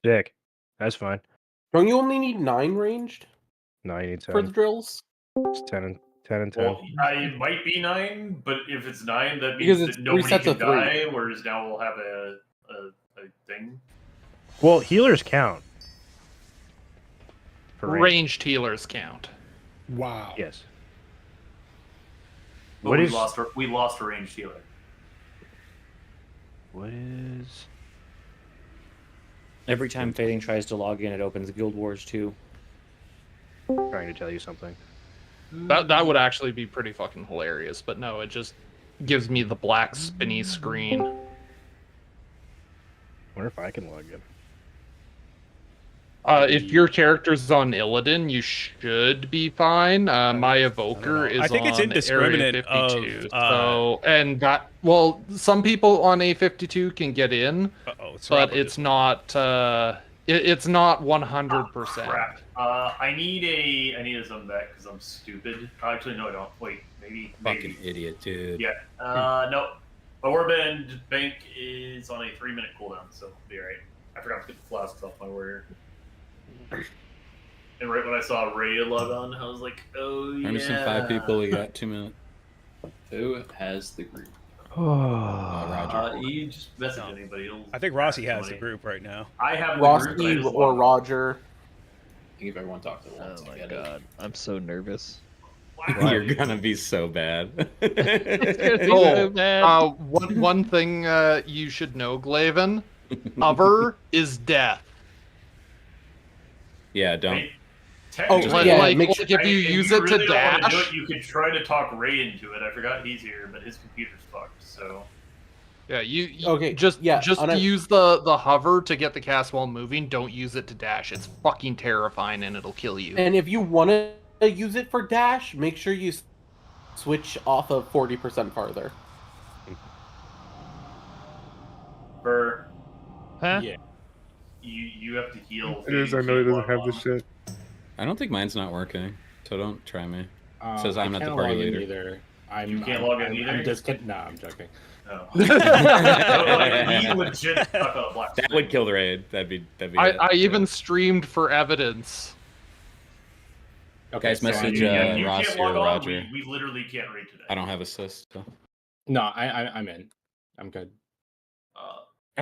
Sick. That's fine. Don't you only need 9 ranged No, you need 10. for the drills? It's 10 and 10. Well, it might be 9, but if it's 9, that Because means it's that 3 nobody sets can of 3. die, whereas now we'll have a thing. Well, healers count. For Ranged healers count. Wow. Yes. But What we is- lost a ranged healer. What is... Every time Fading tries to log in, it opens Guild Wars 2. Trying to tell you something. That would actually be pretty fucking hilarious, but no, it just gives me the black spinny screen. Wonder if I can log in. If your character's on Illidan, you should be fine. My evoker is I think it's on indiscriminate Area 52. of, Some people on A52 can get in, but it's not. It's not 100%. Crap. I need a zone back because I'm stupid. Actually, no, I don't. Wait, maybe. Fucking idiot, dude. Yeah. No. My warband bank is on a 3-minute cooldown, so it'll be alright. I forgot to get the flasks off my warrior. And right when I saw Ray log on, I was like, oh yeah. I'm missing 5 people. We got 2 minutes. Who has the group? Roger. You just message anybody. I think Rossi has the group right now. I have Rossi the group. or Roger. I think if everyone talked at once, Oh I my get god, I'm so nervous. You're gonna be so bad. One thing you should know, Glaven, hover is death. Yeah, don't. If you use it to dash, you could try to talk Ray into it. I forgot he's here, but his computer's fucked. So yeah, you Okay, just yeah, use the hover to get the cast while moving. Don't use it to dash. It's fucking terrifying and it'll kill you. And if you want to use it for dash, make sure you switch off of 40% farther. for Huh? yeah, you have to heal. It is. I know he doesn't have this shit. I don't think mine's not working, so don't try me. It says I I'm not the can't party log in leader. either. You can't log in either? I'm just kidding. No, I'm joking. Oh. That would kill the raid. That'd be it. I even streamed for evidence. Okay, guys, message you Rossi can't or log on. Roger. We literally can't raid today. I don't have assist. So. No, I'm in. I'm good.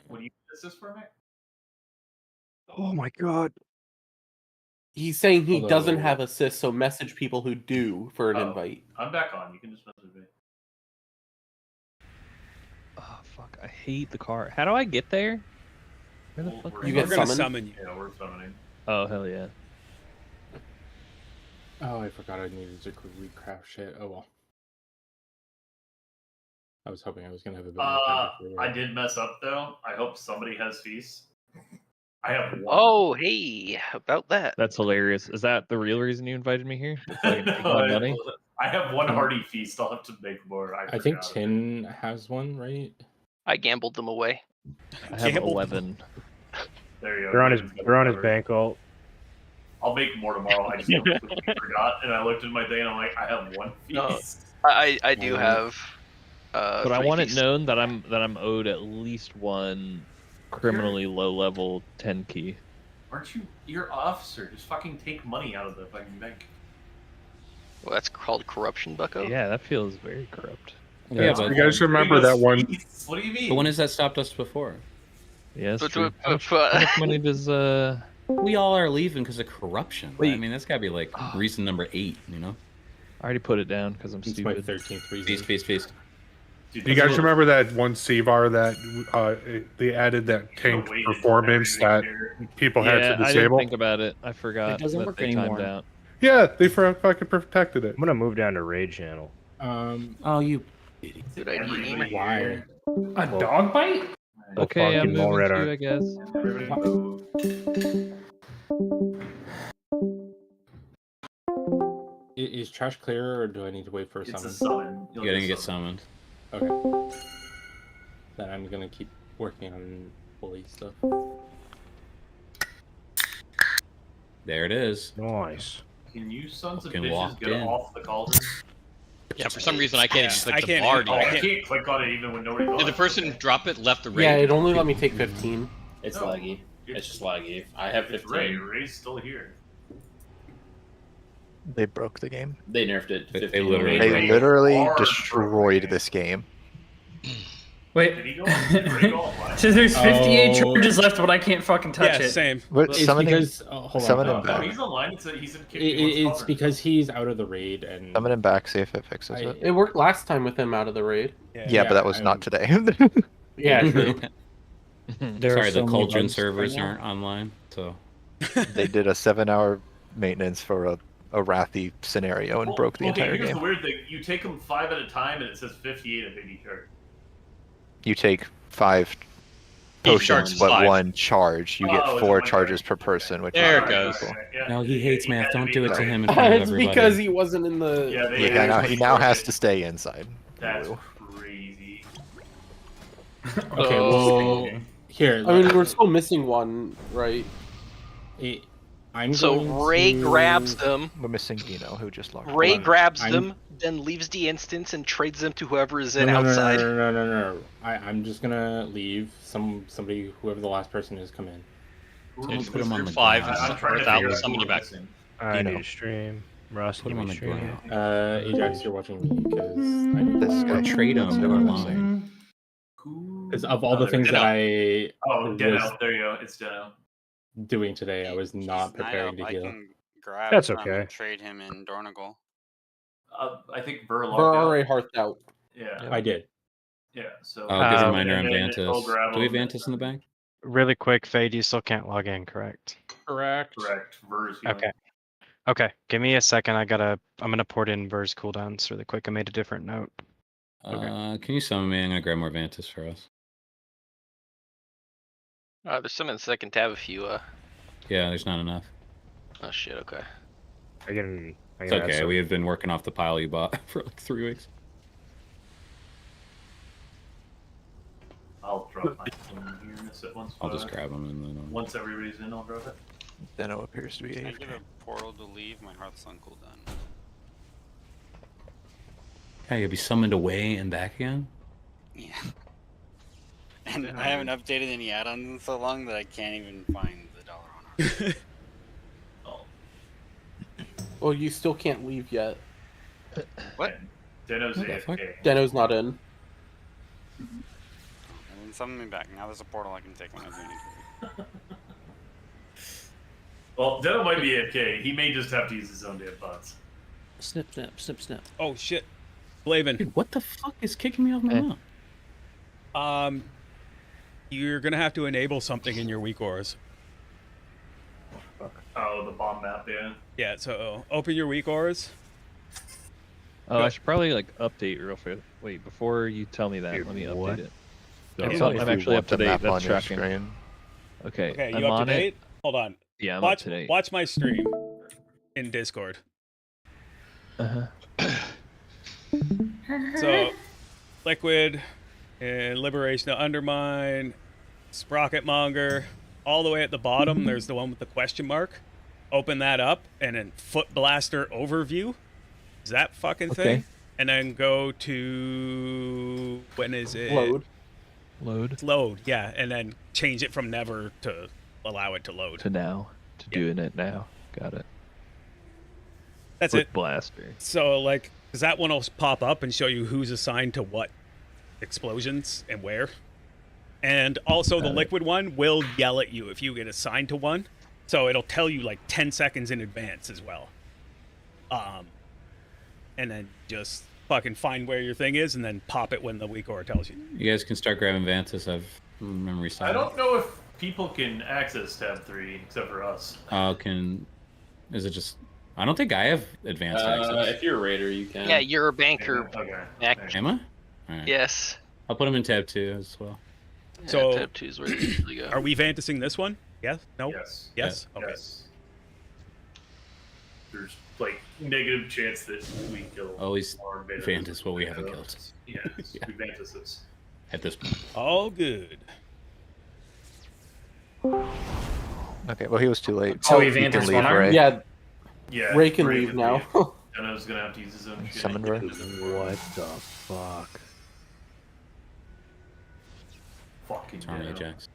What do you assist for me? Oh my god. He's saying he Hello. doesn't have assist, so message people who do for an invite. I'm back on. You can just message me. Oh fuck! I hate the car. How do I get there? Where the fuck? You We're get gonna summoned? summon you. Yeah, we're summoning. Oh hell yeah! Oh, I forgot I needed to recraft shit. Oh well. I was hoping I was gonna have a bit more I did mess up though. I hope somebody has feast. I have one. Oh, hey, about that. That's hilarious. Is that the real reason you invited me here? Just so I can take my money? I have one hardy feast. I'll have to make more. I think Tin has one, right? I gambled them away. I have 11. There you go. They're on his bank ult. I'll make more tomorrow. I just completely forgot, and I looked at my thing and I'm like, I have one feast. No, I do have. But I 3 want feasts. it known that I'm owed at least one criminally low level 10 key. Aren't you? You're officer. Just fucking take money out of the fucking bank. Well, that's called corruption, Bucko. Yeah, that feels very corrupt. Yeah, but You guys remember that one? What do you mean? But when has that stopped us before? Yeah, that's But- true. but- How much money does We all are leaving because of corruption. Wait. I mean, that's got to be like reason number 8. You know. I already put it down because I'm It's my stupid. 13th reason. Feast. Dude, Do you guys remember that one CVAR that they added that tank performance that people had Yeah, to I didn't disable? think about it. I forgot It doesn't that work they timed anymore. out. Yeah, they fucking protected it. I'm gonna move down to raid channel. Oh, you. Good idea. Why? A dog bite? Okay, I'm fucking moving Red to Art. you, I guess. Is trash clear, or do I need to wait for a It's summon? a summon. You gotta get summoned. Okay. Then I'm gonna keep working on bully stuff. There it is. Nice. Can you sons of Fucking bitches walked get in. off the cauldron? Yeah, for some reason I can't even click I the can't bar. even- Oh, I I can't- can't click on it even when nobody. Did the person drop it, left the raid? Yeah, it only let me take 15. It's No. laggy. It's just laggy. I have It's 15. Ray. Ray's still here. They broke the game. They nerfed it. to They 15. literally- They literally are destroyed broken. this game. Wait. Did he go? Did Ray go online? So there's 58 Oh. charges left, but I can't fucking touch Yeah, it. same. But It's summon him, because hold summon on. him No, back. he's online. He's in. It's because he's out of the raid and Summon him back. See if it fixes it. It worked last time with him out of the raid. Yeah, but that was not today. Yeah, true. Sorry, the Cauldron servers aren't online, so They did a 7-hour maintenance for a Wrathy scenario and broke the entire here's game. the weird thing: you take them 5 at a time, and it says 58 at baby card. You take 5 Each potions, charge is but 5. 1 charge. You Oh, get it's 4 one charges charge. per person, which There is it goes. cool. Yeah, no, he hates had math. to Don't be do it to right. him in front of It's everybody. because he wasn't in the. Yeah, they Yeah, he now has to stay inside. That's Ooh. crazy. Okay, well, here. I mean, we're still missing one, right? I'm So going Ray to- grabs them. We're missing Dino, who just logged. Ray on. grabs I'm- them, then leaves the instance and trades them to whoever is No, in no, no, outside. No. I'm just gonna leave. Somebody, whoever the last person is, come in. Just put him on the 5 ground. I'm trying to without figure out someone who back. we're missing. I Dino. need to stream. Ross, Put him on the ground. Ajax, you're watching me because I need This guy. Trade him. That's They're what I'm online. saying. because of all the things that I Oh, was Deno. There you go. It's Deno. doing today, I was not preparing to I heal. can grab That's from okay. and trade him in Dornagle. I think Burr logged We're out. already hearthed out. Yeah. I did. Yeah. So. Oh, good reminder and on then he'll Vantis. grab Do we have him. Vantis in the bank? Really quick, Fade, you still can't log in, correct? Correct. Correct. Burr's healing. Okay. Okay, give me a second. I'm gonna port in Ver's cooldowns really quick. I made a different note. Can you summon me? I'm gonna grab more Vantis for us. There's some in the second tab if you. Yeah, there's not enough. Oh shit. Okay. I can It's add okay. some. We have been working off the pile you bought for like 3 weeks. I'll drop my phone here in a sec. I'll just grab them and then. Once everybody's in, I'll drop it. Deno appears to be Can I AFK. get a portal to leave? My heart's on cooldown. Yeah, you'll be summoned away and back again. Yeah. And I haven't updated any add-ons in so long that I can't even find the dollar on it. Well, you still can't leave yet. What? Deno's What the fuck? AFK. Deno's not in. And then summon me back. Now there's a portal I can take when I do need to. Well, Deno might be AFK. He may just have to use his own damn bots. Snip, snap, snip, snap. Oh shit, Blaven. Dude, what the fuck is kicking me off my map? You're gonna have to enable something in your weak ores. Oh, the bomb map, yeah. Yeah, so open your weak ores. Oh, I should probably like update real fast. Wait, before you tell me that, let me update what? it. Don't I'm, tell me I'm if you actually want up to the date. map That's on your tracking. screen. Okay, Okay, I'm you up on to it. date? Hold on. Yeah, I'm watch, up to date. Watch my stream in Discord. So, Liquid, and Liberation to Undermine, Sprocketmonger, all the way at the bottom, there's the one with the question mark. Open that up, and then Foot Blaster Overview. Is that fucking thing? Okay. And then go to, when is it? Load. Load, yeah, and then change it from never to allow it to load. To now. To doing it now. Got it. That's Foot it. Blaster. So, like, because that one will pop up and show you who's assigned to what explosions and where. And also the liquid one will yell at you if you get assigned to one. So it'll tell you like 10 seconds in advance as well. And then just fucking find where your thing is and then pop it when the weak ore tells you. You guys can start grabbing Vantis. I've memory side. I don't know if people can access tab 3 except for us. Is it just? I don't think I have advanced access. If you're a raider, you can. Yeah, you're a banker. Okay. Am I? Alright. Yes. I'll put them in tab 2 as well. Yeah, So, tab 2 is where they usually go. Are we vantising this one? Yes? No? Yes. Yes? Okay. Yes. There's like negative chance that we kill. Always more betas. Vantis what we haven't killed. Yes, we Vantis this. At this point. All good. Okay, well, he was too late. So he he can Vantis leave, one arm? right? Yeah. Yeah. Ray can leave now. Deno's gonna have to use his own shit. Summon Ray. What the fuck? Fucking Sorry, Deno. Ajax.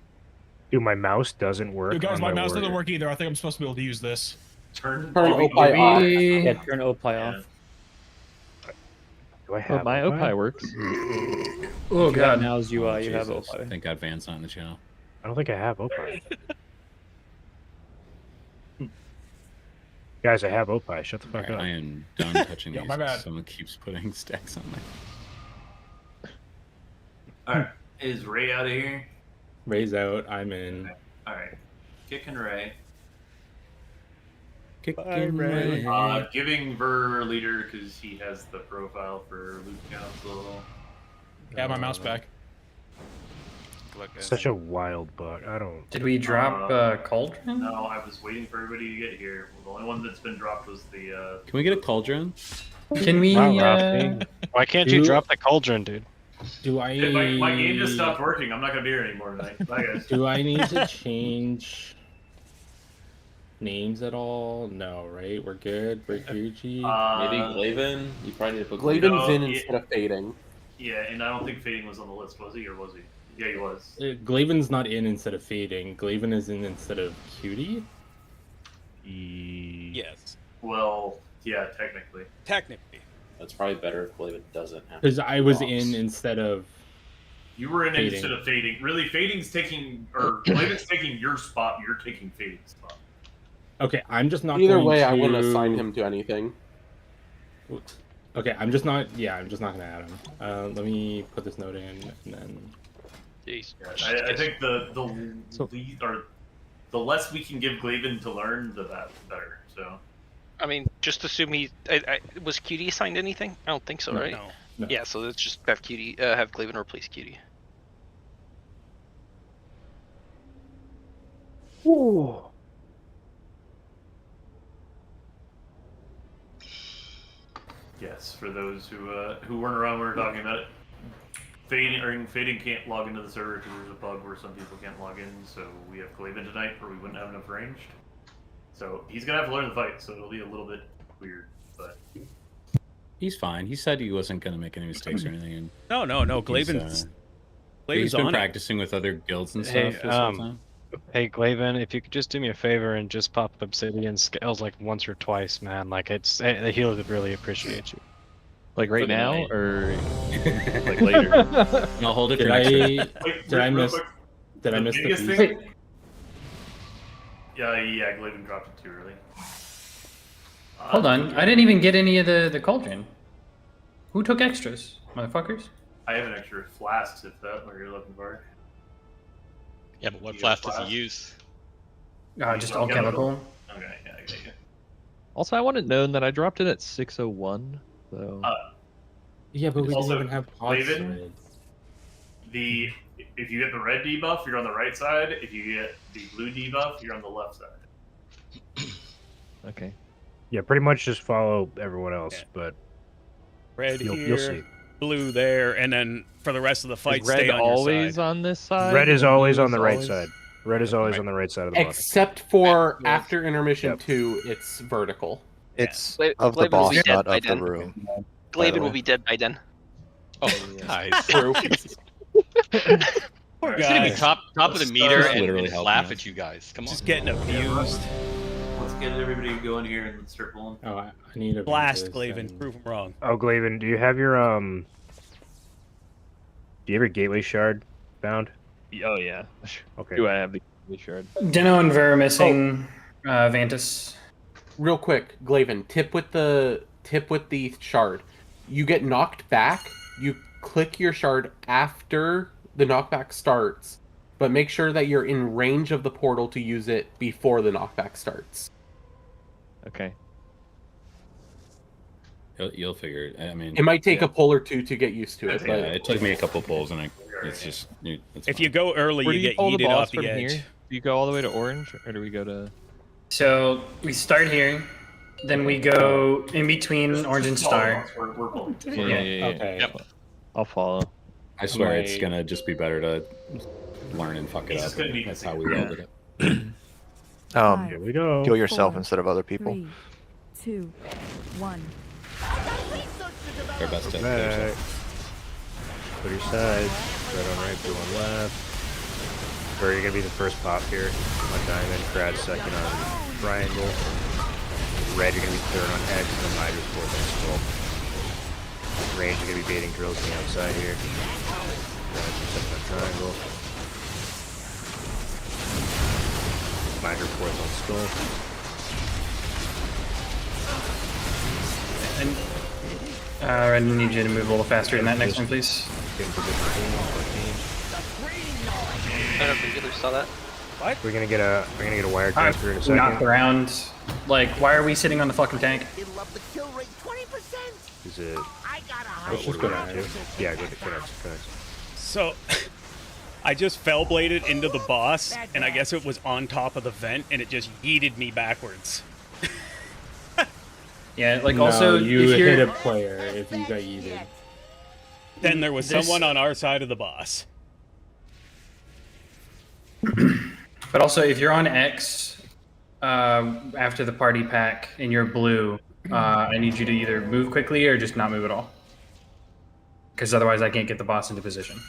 Dude, my mouse doesn't work. Dude, guys, on my mouse warrior. doesn't work either. I think I'm supposed to be able to use this. Turn Opie off. Yeah, turn Opie off. Do I have my Opie? Opie works. Oh god. Now's UI, you have Jesus. Opie. Thank God Van's not in the channel. I don't think I have Opie. Guys, I have Opie. Shut the fuck Alright, up. I am done touching Yo, these. my bad. Someone keeps putting stacks on my. Alright, is Ray out of here? Ray's out. I'm in. Alright, kicking Ray. Kicking Ray. Giving Ver leader because he has the profile for Loot Council. Yeah, my mouse back. Such a wild bug. I don't. Did we drop Cauldron? No, I was waiting for everybody to get here. Well, the only one that's been dropped was the. Can we get a cauldron? Can we? Wow, Ralphie. Why can't you drop the cauldron, dude? Do I? My game just stopped working. I'm not gonna be here anymore tonight. Bye, guys. Do I need to change names at all? No, right? We're good. We're Gucci. Maybe Glaven? You probably need to put Glaven's in instead of fading. Yeah, and I don't think fading was on the list, was he, or was he? Yeah, he was. Glaven's not in instead of fading. Glaven is in instead of cutie. Yes. Well, yeah, technically. Technically. That's probably better if Glaven doesn't have. Because I was in instead of. You were in Fading. instead of fading. Really, fading's taking, or Glaven's taking your spot. You're taking fading's spot. Okay, I'm just not. Either going way, to... I wouldn't assign him to anything. Okay, I'm just not. Yeah, I'm just not gonna add him. Let me put this note in, and then. Jeez. Yeah, I think the less we can give Glaven to learn, the better. So. I mean, just assume he was QD assigned anything? I don't think so, No, right? no. Yeah, so let's just have QD have Glaven replace QD. Ooh. Yes, for those who weren't around when we were talking about it, fading can't log into the server because there's a bug where some people can't log in. So we have Glaven tonight, or we wouldn't have enough ranged. So he's gonna have to learn the fight. So it'll be a little bit weird, but He's fine. He said he wasn't gonna make any mistakes or anything. And No, Glaven's he's been on it. practicing with other guilds and Hey, stuff this whole time. Hey, Glaven, if you could just do me a favor and just pop Obsidian scales like once or twice, man. Like the healers would really appreciate you. Like right For the now, night. or like later? I'll hold it for Did next I? time. Wait, Did I real miss? quick. Did I miss the biggest piece? thing? Yeah, Glaven dropped it too early. Hold on, I didn't even get any of the Cauldron. Who took extras, motherfuckers? I have an extra flasks if that's what you're looking for. Yeah, but what You flask got does flask? he use? Just alchemical. Okay, yeah, I got you. Also, I wanted known that I dropped it at 6:01. So. Yeah, but we didn't Also, even have pods. Glaven, if you get the red debuff, you're on the right side. If you get the blue debuff, you're on the left side. Okay. Yeah, pretty much just follow everyone else, but Red you'll here, see. blue there, and then for the rest of the fight, Is red stay on always your side. on this side? Red is and always blue on the is right always- side. Red is always on the right side of the block. Except for after intermission 2, it's vertical. It's Gla- of the Glaven will be boss, dead not by of the then. room. by the Glaven will way. be dead by then. Oh, nice. True. Poor It's gonna be guy. top of the meter Just and, literally and helping laugh us. at you guys. Come on. Just getting abused. Let's get everybody going here and let's start pulling. Oh, I need a Blast Ventus Glaven, and- prove him wrong. Oh, Glaven, do you have your Do you have your gateway shard found? Oh yeah. Okay. Do I have the shard? Dino and Ver missing. Vantus. Real quick, Glaven, tip with the shard. You get knocked back. You click your shard after the knockback starts, but make sure that you're in range of the portal to use it before the knockback starts. Okay. You'll figure it. I mean, It might take yeah. a pull or two to get used to it. Yeah, But it took me a couple pulls, and it's just. It's If you go early, Where you do you get pull the yeeted boss off the from edge. here? Do you go all the way to orange, or do we go to? So we start here, then we go in between orange and star. We're pulling. Yeah. Okay. Yep. I'll follow. I swear it's My- gonna just be better to learn and fuck it It's up. just gonna be- That's how we welded it. Here we go. Heal yourself instead of other people. 3, 2, 1. Their best tip. Back. Put your sides. Red on right, blue on left. Or you're gonna be the first pop here on diamond, Brad second on triangle. Red, you're gonna be third on X, and then Midra's fourth on skull. Range, you're gonna be baiting drills on the outside here. Brad second on triangle. Midra fourth on skull. And I need you to move a little faster in that next one, please. I don't think either saw that. What? We're gonna get a wire transfer in a second. Knocked around. Like, why are we sitting on the fucking tank? Is it? Let's just go down. Yeah, go to connect. So, I just fell bladed into the boss, and I guess it was on top of the vent, and it just yeeted me backwards. Yeah, like No, also you if you're hit a player if you got yeeted. Then there was someone on our side of the boss. But also, if you're on X after the party pack and you're blue, I need you to either move quickly or just not move at all. Because otherwise I can't get the boss into position.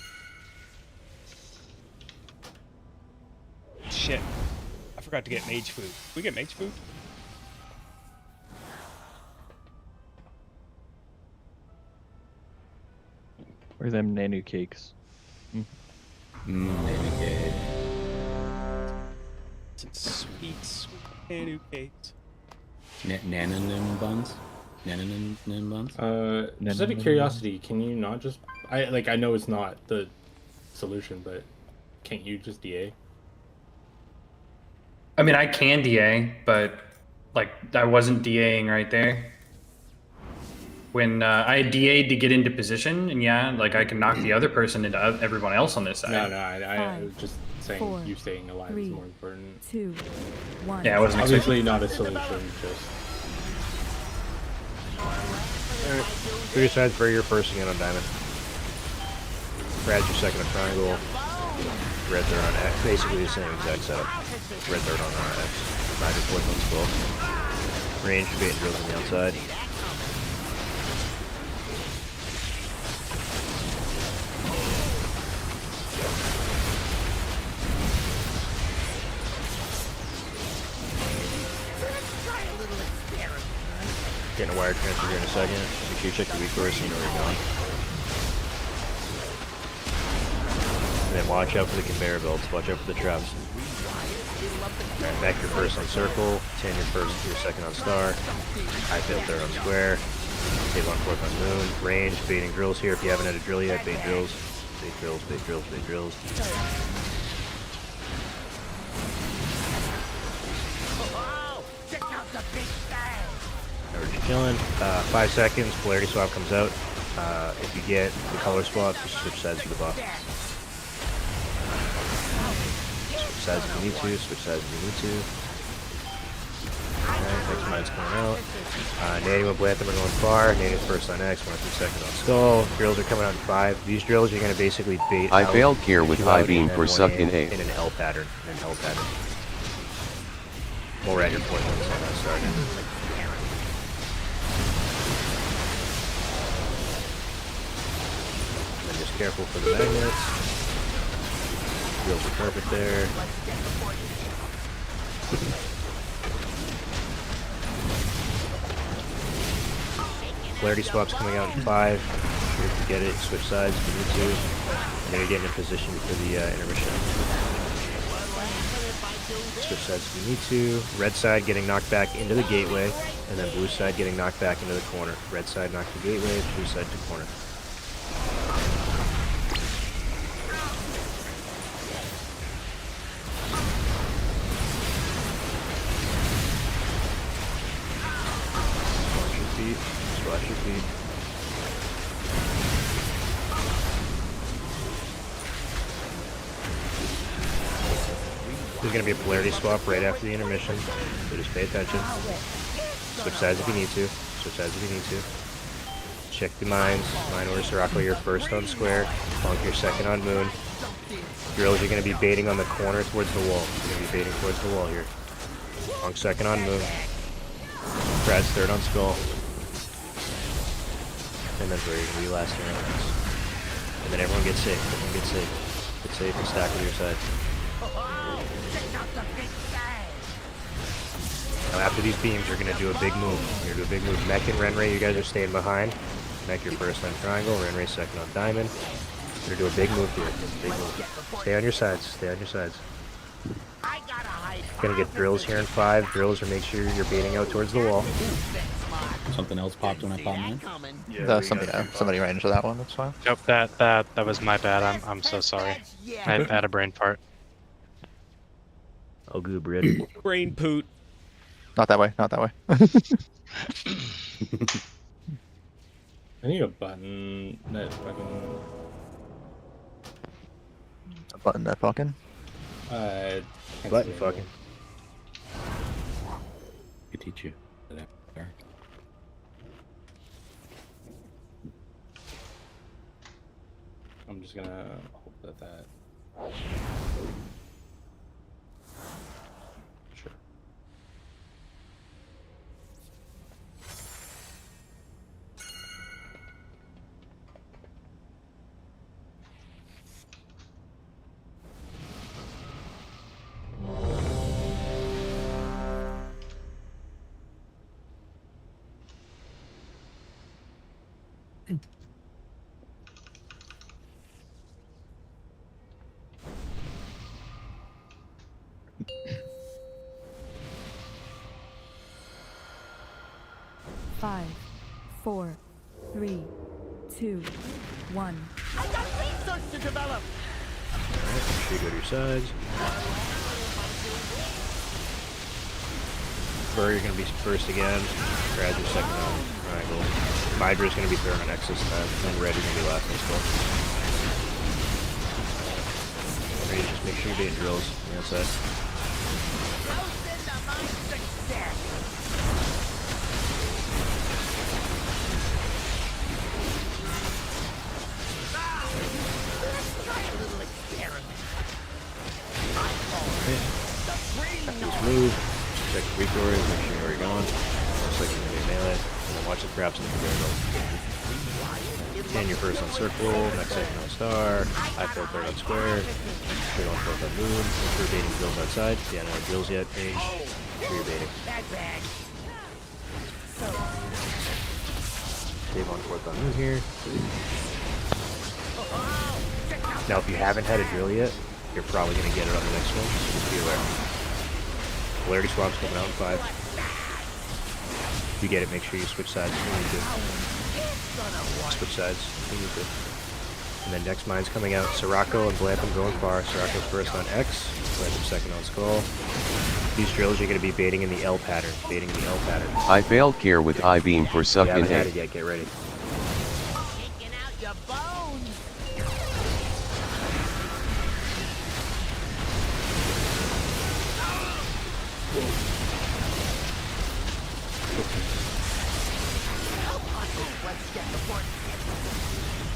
Shit. I forgot to get mage food. Can we get mage food? Where are them nanu cakes? Nanu cake. Some sweet, sweet nanu cakes. Nananim buns? Nananim buns? Just out of curiosity, can you not just... I know it's not the solution, but can't you just DA? I mean, I can DA, but like I wasn't DAing right there. When I DA'd to get into position, and yeah, like I can knock the other person into everyone else on this side. No, I was just saying you staying alive is more important. 2, 1. Yeah, I wasn't Obviously not a solution, just... Alright, for your side, for your first again on diamond. Brad's your second on triangle. Red third on X. Basically the same exact setup. Red third on X. Midra fourth on skull. Range, bait and drills on the outside. Getting a wire transfer here in a second. Make sure you check the weak core so you know where you're going. And then watch out for the conveyor belts. Watch out for the traps. Alright, back your first on circle. 10 your first, your second on star. High fail third on square. Save on fourth on moon. Range, baiting drills here. If you haven't had a drill yet, bait drills. Bait drills, bait drills, bait drills. We're just chilling. 5 seconds, polarity swap comes out. If you get the color swap, just switch sides for the buff. Switch sides if you need to, switch sides if you need to. Alright, next mine's coming out. Native and Blantham are going far. Native first on X, 1 through second on skull. Drills are coming out in 5. These drills you're going to basically bait I out, failed here with high beam and for one suck in 8. in an L pattern. We'll red your fourth on the start. Just careful for the magnets. Drills are perfect there. Polarity swap's coming out in 5. If you get it, switch sides if you need to. And then you're getting in position for the intermission. Switch sides if you need to. Red side getting knocked back into the gateway, and then blue side getting knocked back into the corner. Red side knocked to gateway, blue side to corner. Splash your feet. There's going to be a polarity swap right after the intermission, so just pay attention. Switch sides if you need to. Switch sides if you need to. Check the mines. Mine order Sirocco, you're first on square. Funk, you're second on moon. Drills, you're going to be baiting on the corner towards the wall. You're going to be baiting towards the wall here. Funk second on moon. Brad's third on skull. And then we're going to be last here on X. And then everyone gets safe. Everyone gets safe. Get safe and stack with your side. Now after these beams, we're going to do a big move. We're going to do a big move. Mech and Renray, you guys are staying behind. Mech your first on triangle, Renray second on diamond. We're going to do a big move here. Big move. Stay on your sides. Stay on your sides. Gonna get drills here in 5. Drills, or make sure you're baiting out towards the wall. Something else popped when I popped mine. Somebody ran into that one. That's fine. Nope, that was my bad. I'm so sorry. I had a brain fart. Oh, good, Brid. Brain poot. Not that way. Not that way. I need a button that fucking. A button that fucking. Button fucking. Could teach you. I'm just gonna hope that. Sure. Five, 4, 3, 2, 1. I got research to develop. Alright, make sure you go to your sides. Burr, you're going to be first again. Grad, your second on triangle. Mydra's going to be third on X's, and Red, you're going to be last on skull. Ready, just make sure you're beating drills on the outside. Move, check the weak doors, make sure you know where you're going. Looks like you're going to be melee, and then watch the traps in the conveyor belt. And you're first on circle, next second on star, high field third on square, third on fourth on moon, make sure you're baiting drills outside. Yeah, no drills yet, Paige. Make sure you're baiting. Save on fourth on moon here. Now, if you haven't had a drill yet, you're probably going to get it on the next one, so just be aware. Polarity swap's coming out in 5. If you get it, make sure you switch sides if you need to. Switch sides if you need to. And then next mine's coming out. Sirocco and Blampum going far. Sirocco's first on X. Blampum second on skull. These drills you're going to be baiting in the L pattern. Baiting the L pattern. I failed here with I-beam for If you sucking haven't had egg. it yet, get ready.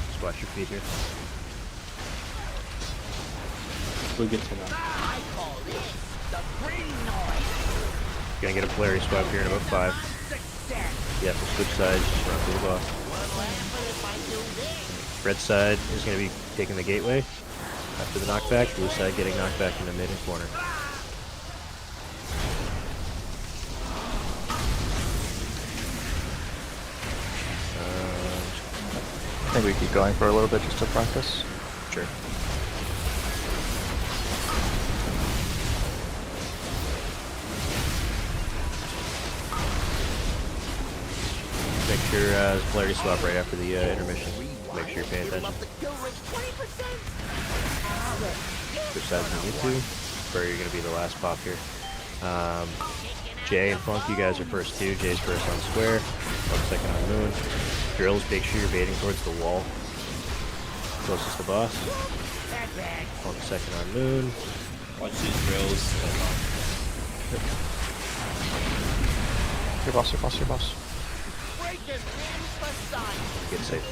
Just watch your feet here. We'll get to that. Gonna get a polarity swap here in about 5. You have to switch sides, just run through the boss. Red side is gonna be taking the gateway after the knockback. Blue side getting knocked back in the mid and corner. I think we keep going for a little bit just to practice. Sure. Make sure there's polarity swap right after the intermission. Make sure you're paying attention. Switch sides when you need to. Where you're going to be the last pop here. Jay and Funk, you guys are first too. Jay's first on square. Funk second on moon. Drills, make sure you're baiting towards the wall. Closest to boss. Funk second on moon. Watch these drills. Your boss, your boss, your boss. Get safe.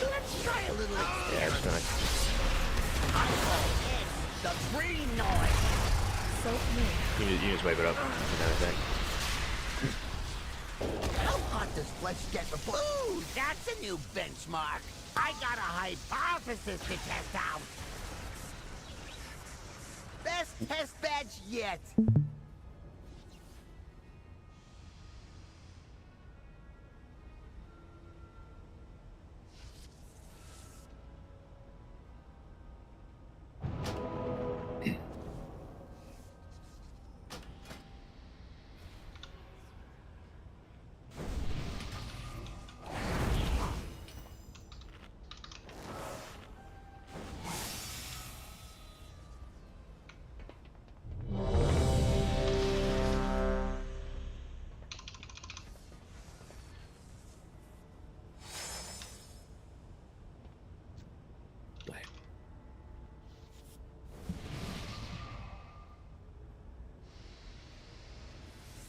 Let's try a little. Yeah, it's gonna. The green noise. So You just wipe it up and everything. how hot does flesh get before? Ooh, that's a new benchmark. I got a hypothesis to test out. Best test badge yet.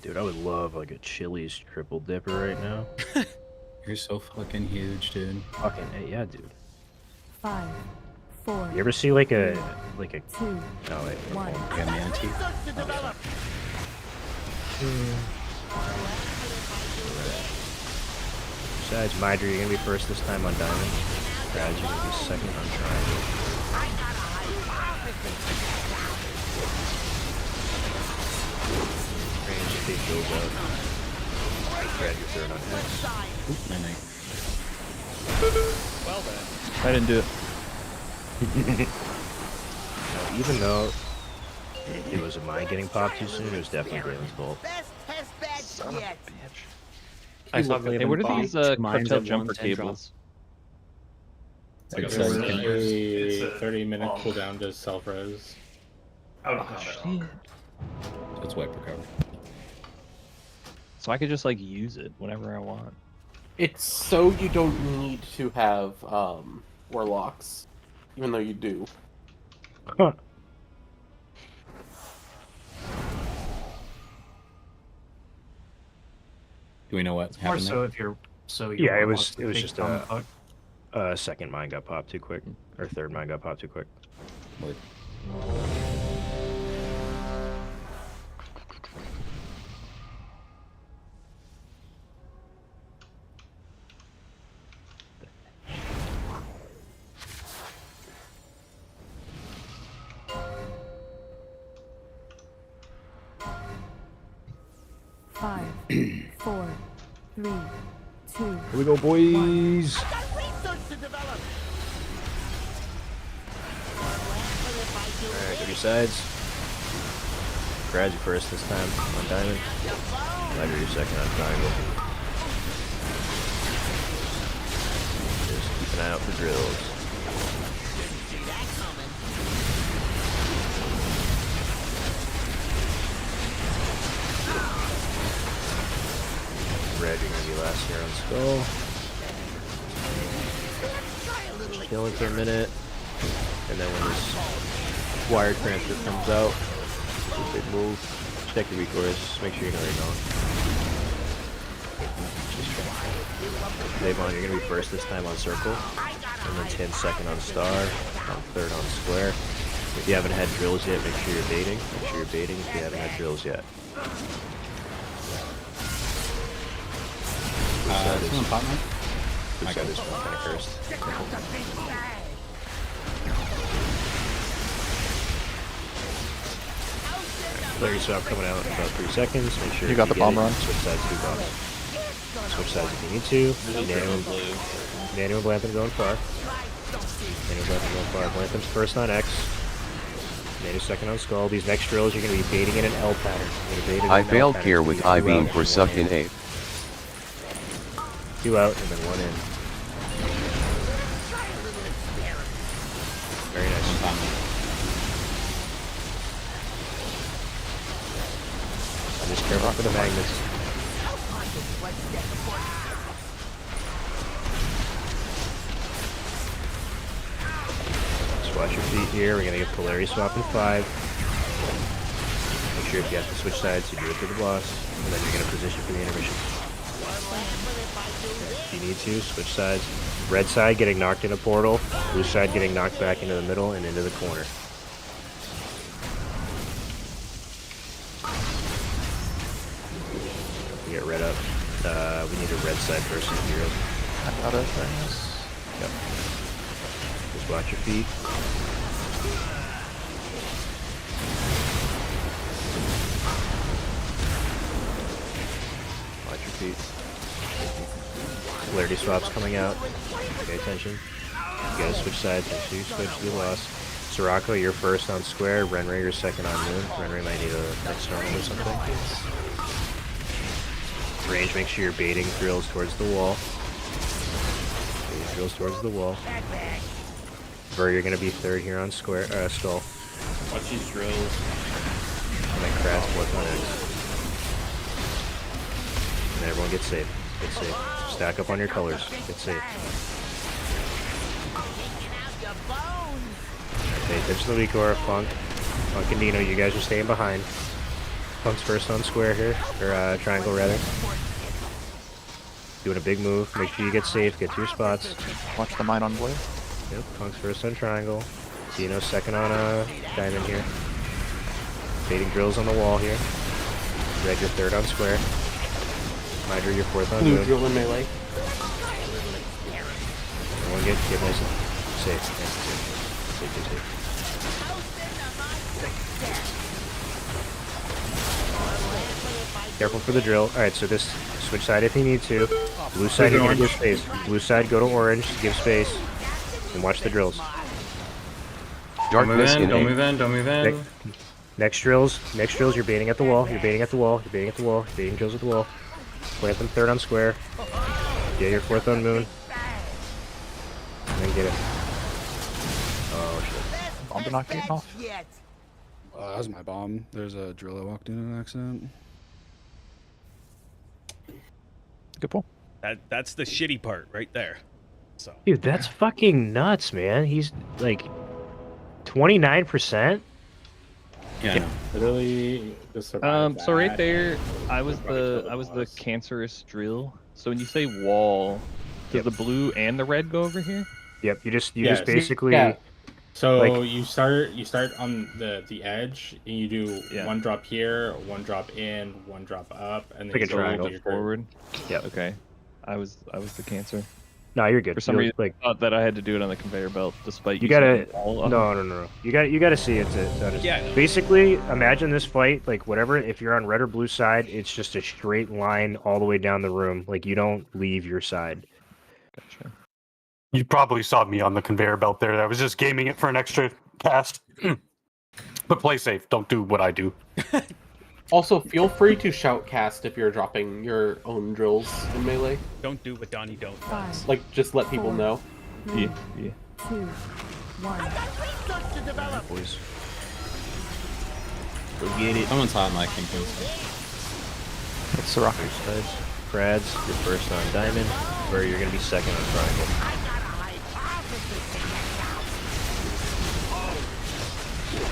Dude, I would love like a Chili's triple dipper right now. You're so fucking huge, dude. Fucking yeah, dude. 5, 4. You ever see like a 2, no wait, 1. Yeah, man, teeth. Besides, Midra, you're gonna be first this time on diamond. Brad, you're gonna be second on triangle. Range, if he goes out. Brad, you're third on X. Oop, night. Well then. I didn't do it. Now, even though it wasn't mine getting popped too soon, it was definitely Braylon's fault. Son of a bitch. I saw Hey, what are these cartel jumper cables? It's like a There's second. a 30-minute cooldown to self-res. Out of combat. So it's wipe recover. So I could just like use it whenever I want. It's so you don't need to have warlocks, even though you do. Huh. Do we know what More happened so there? if you're Yeah, it was just a second mine got popped too quick, or third mine got popped too quick. Word. Five, 4, 3, 2. Here we go, boys. Alright, go to your sides. Brad, you first this time on diamond. Lighter, you second on triangle. Just keep an eye out for drills. Red, you're gonna be last here on skull. Chilling for a minute, and then when this wire transfer comes out, it's a big move. Check the recourse. Make sure you know where you're going. Davon, you're gonna be first this time on circle, and then 10 second on star, on third on square. If you haven't had drills yet, make sure you're baiting. Make sure you're baiting if you haven't had drills yet. Someone pop me? Which side is kind of cursed. Flurry swap coming out in about 3 seconds. Make sure You got the bomb run. Switch sides to boss. Switch sides if you need to. Nano and Blantham going far. Nano and Blantham going far. Blantham's first on X. Nano second on skull. These next drills you're going to be baiting in an L pattern. I failed here with I-beam for suck in 8. 2 out and then 1 in. Very nice. I'm just careful for the magnets. Just watch your feet here. We're gonna get polarity swap in 5. Make sure if you have to switch sides, you do it to the boss, and then you're gonna position for the intermission. If you need to, switch sides. Red side getting knocked in a portal, blue side getting knocked back into the middle and into the corner. We get red up. We need a red side versus hero. Out of things. Yep. Just watch your feet. Watch your feet. Polarity swaps coming out. Pay attention. You gotta switch sides. Make sure you switch to the loss. Sirocco, you're first on square. Renray, you're second on moon. Renray might need a external or something. Range, make sure you're baiting drills towards the wall. Baiting drills towards the wall. Ver, you're gonna be third here on square skull. Watch these drills. And then Kratz fourth on X. And everyone get safe. Get safe. Stack up on your colors. Get safe. Pay attention to the Vicor, Funk and Dino, you guys are staying behind. Punk's first on square here, or triangle rather. Doing a big move. Make sure you get safe. Get to your spots. Watch the mine on blue. Yep. Punk's first on triangle. Tino second on diamond here. Fading drills on the wall here. Red your third on square. Hydra your fourth on Blue moon. drill in melee. Everyone get nice and safe. Nice and safe. Safe. Careful for the drill. Alright, so this switch side if you need to. Blue side, you're gonna give space. Blue side, go to orange, give space. And watch the drills. Don't move in, don't move in, don't move in. Next drills, you're baiting at the wall, you're baiting drills at the wall. Plant them third on square. Get your fourth on moon. And then get it. Oh shit. Bomb not getting off. That was my bomb. There's a drill I walked in on accident. Good pull. That's the shitty part right there. So. Dude, that's fucking nuts, man. He's like 29%. Yeah. Literally just So right there, I was the cancerous drill. So when you say wall, does the blue and the red go over here? Yep. You just basically. Yeah. So like, you start on the edge, and you do one drop here, one drop in, one drop up, and then like a triangle forward. Yeah. Okay. I was the cancer. No, you're good. For some reason, I thought that I had to do it on the conveyor belt, despite you gotta. all No. You gotta see it to understand. Yeah. Basically, imagine this fight like whatever. If you're on red or blue side, it's just a straight line all the way down the room. Like you don't leave your side. Gotcha. You probably saw me on the conveyor belt there. I was just gaming it for an extra cast. But play safe. Don't do what I do. Also, feel free to shout cast if you're dropping your own drills in melee. Don't do what Donnie don't does. Like, just let people know. Yeah. 2, 1. Boys. Go get it. Someone's hot like King Pooh. It's the rock. Brads, you're first on diamond, where you're gonna be second on triangle.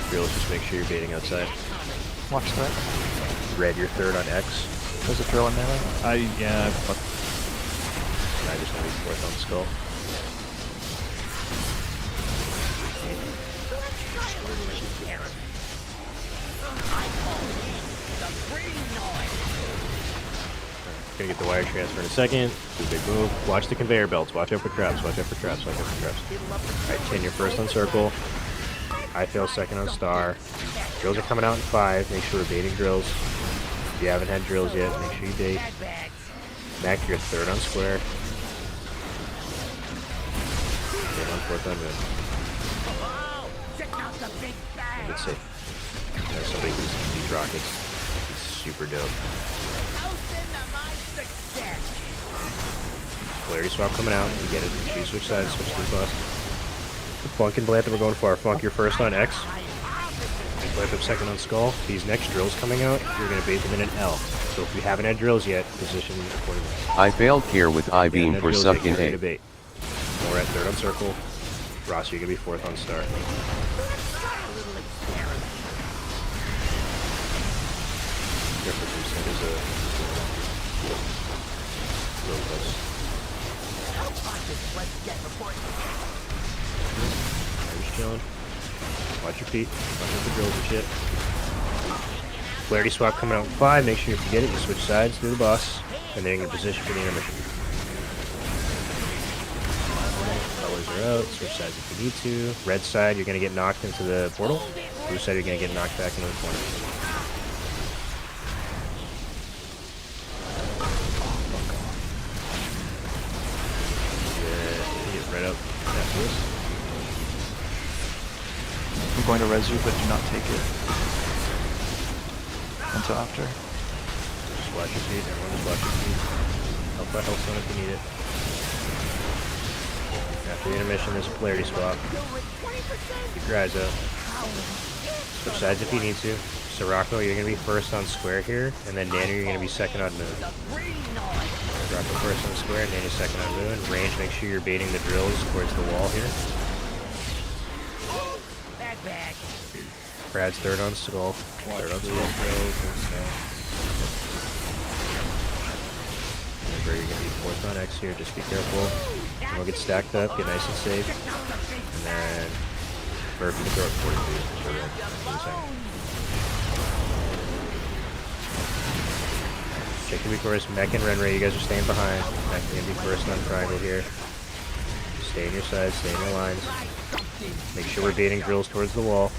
Drills, just make sure you're baiting outside. Watch that. Red, you're third on X. There's a drill in melee. I just want to be fourth on skull. Gonna get the wire transfer in a second. Do a big move. Watch the conveyor belts. Watch out for traps. Alright, 10, you're first on circle. I fail second on star. Drills are coming out in 5. Make sure we're baiting drills. If you haven't had drills yet, make sure you bait. Mac, you're third on square. Third on fourth on moon. Let's see. There's somebody who's these rockets. He's super dope. Polarity swap coming out. You get it. Choose switch sides, switch to the bus. Funk and Blanth, we're going for our Funk. You're first on X. Blanth up second on Skull. These next drills coming out, you're going to bait them in an L. So if you haven't had drills yet, position accordingly. I failed here with I-beam for suck in A. Bait. We're at third on circle. Ross, you're going to be fourth on star. Careful, there's a... Really close. Just chilling. Watch your feet. Watch out for drills and shit. Polarity swap coming out in 5. Make sure if you get it, you switch sides, do the boss, and then you're in position for the intermission. Colors are out. Switch sides if you need to. Red side, you're going to get knocked into the portal. Blue side, you're going to get knocked back into the corner. Right up after this. I'm going to res you, but do not take it until after. Just watch your feet. Everyone just watch your feet. Help by health zone if you need it. After the intermission, there's a polarity swap. Keep your eyes up. Switch sides if you need to. Sirocco, you're going to be first on square here, and then Nanu, you're going to be second on moon. Sirocco first on square, Nanu second on moon. Range, make sure you're baiting the drills towards the wall here. Brad's third on skull. Third on skull. Remember, you're gonna be fourth on X here. Just be careful. Don't get stacked up. Get nice and safe. And then Murphy throw it 42 for red. In a second. Check the weak course. Mech and Renray, you guys are staying behind. Mech gonna be first on triangle here. Stay in your sides. Stay in your lines. Make sure we're baiting drills towards the wall.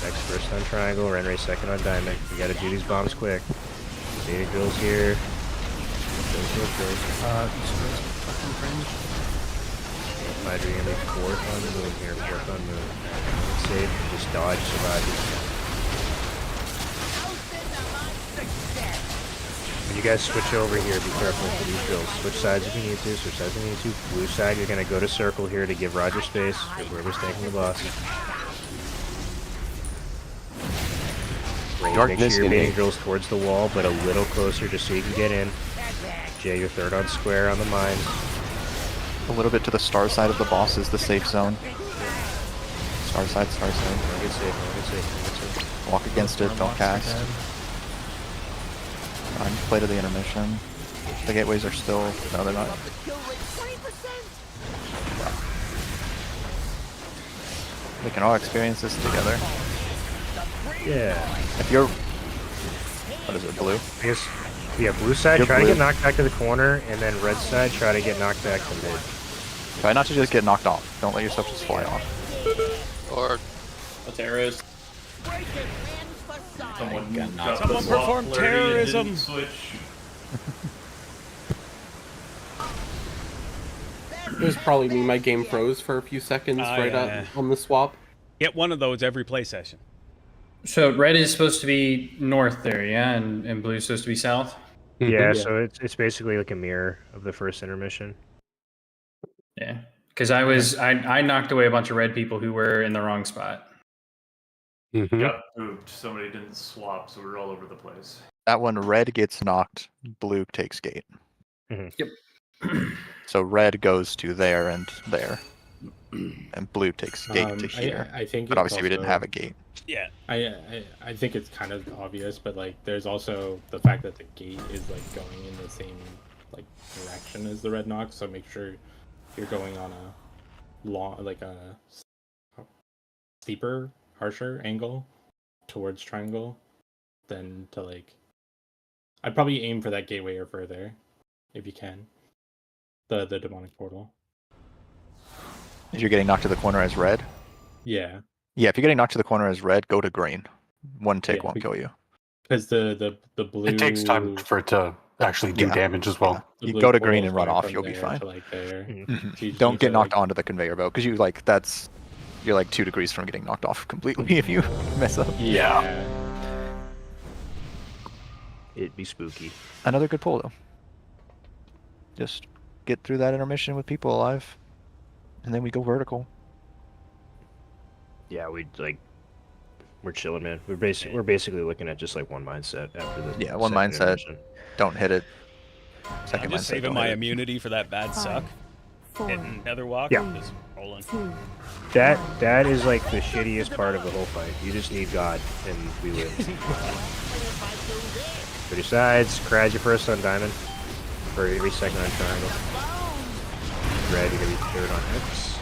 Mech's first on triangle. Renray second on diamond. You gotta do these bombs quick. Baiting drills here. Hydra, you're gonna be fourth on the moon here, fourth on moon. Safe, just dodge, survive. When you guys switch over here, be careful for these drills. Switch sides if you need to, switch sides if you need to. Blue side, you're gonna go to circle here to give Roger space, or whoever's taking the boss. Make sure you're baiting drills towards the wall, but a little closer just so you can get in. Jay, you're third on square on the mines. A little bit to the star side of the boss is the safe zone. Star side, star side. Don't get safe, don't get safe, don't get safe. Walk against it, don't cast. Play to the intermission. The gateways are still... No, they're not. We can all experience this together. Yeah. If you're... What is it, blue? Yes. Yeah, blue side, You're try blue. to get knocked back to the corner, and then red side, try to get knocked back to mid. Try not to just get knocked off. Don't let yourself just fly off. Or what's arrows? Someone performed terrorism. Switch. It was probably me. My game froze for a few seconds on the swap. Get one of those every play session. So red is supposed to be north there, yeah, and blue is supposed to be south. Yeah, so it's basically like a mirror of the first intermission. Yeah, because I knocked away a bunch of red people who were in the wrong spot. Got moved. Somebody didn't swap, so we were all over the place. That one, red gets knocked, blue takes gate. Yep. So red goes to there and there. And blue takes gate to here. I think but it's obviously we didn't also- have a gate. Yeah. I think it's kind of obvious, but like there's also the fact that the gate is like going in the same like direction as the red knock, so make sure you're going on a long like a steeper, harsher angle towards triangle than to like I'd probably aim for that gateway or further if you can. The demonic portal. If you're getting knocked to the corner as red? Yeah. Yeah, if you're getting knocked to the corner as red, go to green. One tick won't kill you. Because the blue It takes time for it to actually do damage as well. The You blue go to green portal's and run going off, from you'll be there fine. to, like, there. Mhm. So you Don't need get to, knocked like- onto the conveyor belt because you're like 2 degrees from getting knocked off completely if you mess up. Yeah. It'd be spooky. Another good pull though. Just get through that intermission with people alive, and then we go vertical. Yeah, we're chilling, man. We're basically looking at just like one mindset after the One second mindset. intermission. Don't hit it. I'm Second just mindset. saving don't my hit it. immunity for that bad suck. Hitting Netherwalk. Yeah. Just rolling. That is like the shittiest part of the whole fight. You just need God, and we win. Pretty sides. Crash your first on diamond. For every second on triangle. Red, you're gonna be third on X.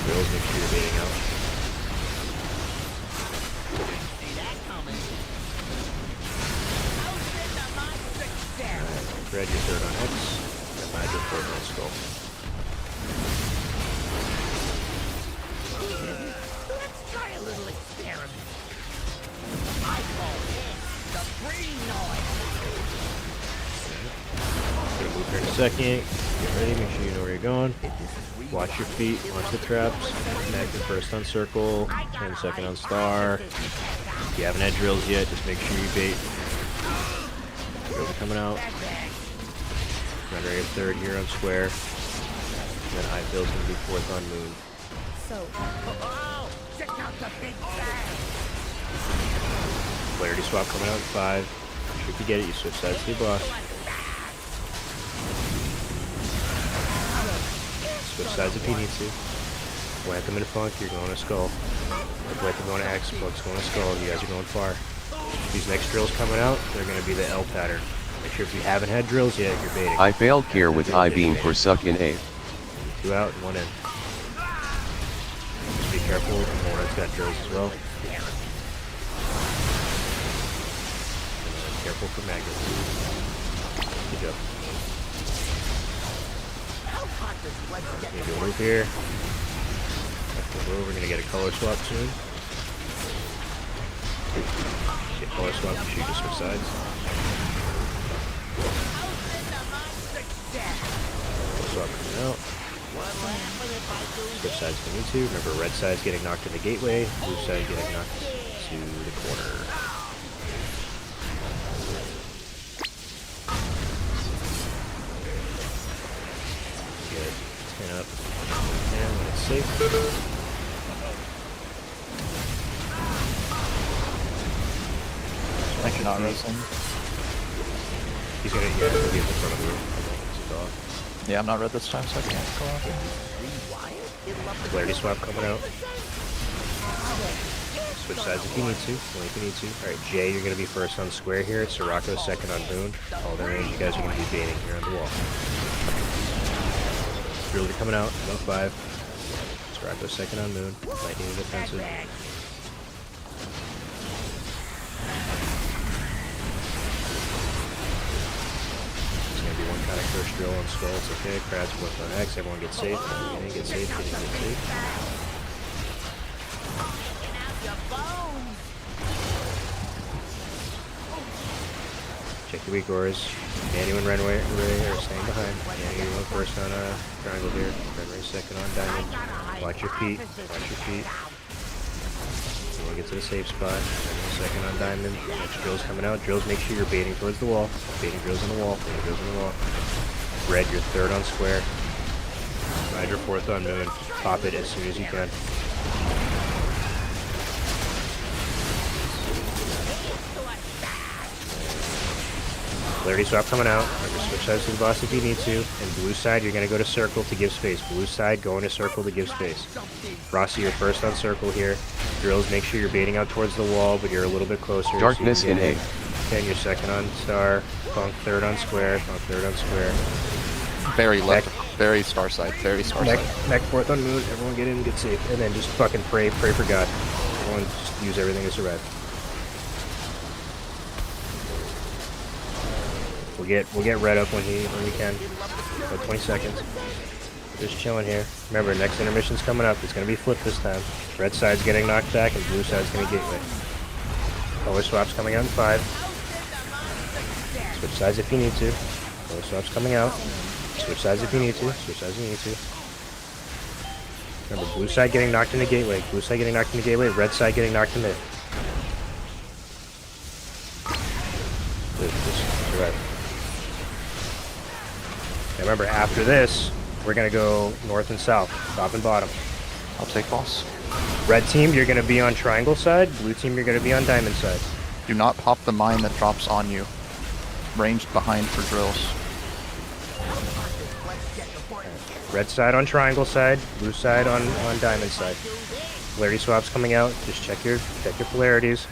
Bills, make sure you're baiting out. Red, you're third on X. And Nigel fourth on skull. Let's try a little experiment. I call this the breeding noise. Gonna move here in a second. Get ready, make sure you know where you're going. Watch your feet, watch the traps. Connect your first on circle, and second on star. If you haven't had drills yet, just make sure you bait. Drills are coming out. Render your third here on square. And then Eiffel's gonna be fourth on moon. So, Check out the big bang. Polarity swap coming out in 5. If you get it, you switch sides to your boss. Switch sides if you need to. Welcome into Funk, you're going to Skull. Welcome going to X, Punk's going to Skull, you guys are going far. These next drills coming out, they're going to be the L pattern. Make sure if you haven't had drills yet, you're baiting. I failed here with I-beam for suck in A. 2 out and 1 in. Just be careful, Morad's got drills as well. Careful for magnets. Good job. Gonna do a move here. We're gonna get a color swap soon. Get color swap and shoot to switch sides. Color swap coming out. Switch sides if you need to. Remember, red side's getting knocked in the gateway, blue side getting knocked to the corner. Good. 10 up. And when it's safe. I cannot wrestle. He's gonna, yeah, he'll be at the front of the room. Yeah, I'm not red this time, so I can't go off. Polarity swap coming out. Switch sides if you need to. Only if you need to. Alright, Jay, you're gonna be first on square here. Sirocco second on Boone. All the range, you guys are gonna be baiting here on the wall. Drills are coming out. 1-5. Sirocco second on Moon. Might need a defensive. One kind of first drill on Skull, it's okay. Crowds work on X, everyone gets safe. Get safe, get safe. Check your weak auras. Manu and Renway are staying behind. Manu, you're going first on triangle here. Renway second on diamond. Watch your feet. Watch your feet. We'll get to the safe spot. Second on diamond. Next drill's coming out. Drills, make sure you're baiting towards the wall. Baiting drills on the wall. Baiting drills on the wall. Red, you're third on square. Ride your fourth on Moon. Pop it as soon as you can. Polarity swap coming out. Remember, switch sides to the boss if you need to. And blue side, you're going to go to circle to give space. Blue side, go into circle to give space. Rossi, you're first on circle here. Drills, make sure you're baiting out towards the wall, but you're a little bit closer. Darkness so you in A. Ken, you're second on star. Funk third on square. Funk third on square. Very left, very star side, very star side. Neck fourth on Moon. Everyone get in, get safe. And then just fucking pray for God. Everyone just use everything to survive. We'll get red up when we can. About 20 seconds. Just chilling here. Remember, next intermission's coming up. It's gonna be flipped this time. Red side's getting knocked back, and blue side's gonna gateway. Color swap's coming out in 5. Switch sides if you need to. Color swap's coming out. Switch sides if you need to. Switch sides if you need to. Remember, blue side getting knocked into gateway. Blue side getting knocked into gateway. Red side getting knocked in mid. Just survive. Now remember, after this, we're going to go north and south, top and bottom. I'll take boss. Red team, you're going to be on triangle side. Blue team, you're going to be on diamond side. Do not pop the mine that drops on you. Ranged behind for drills. Red side on triangle side, blue side on diamond side. Polarity swaps coming out. Just check your polarities.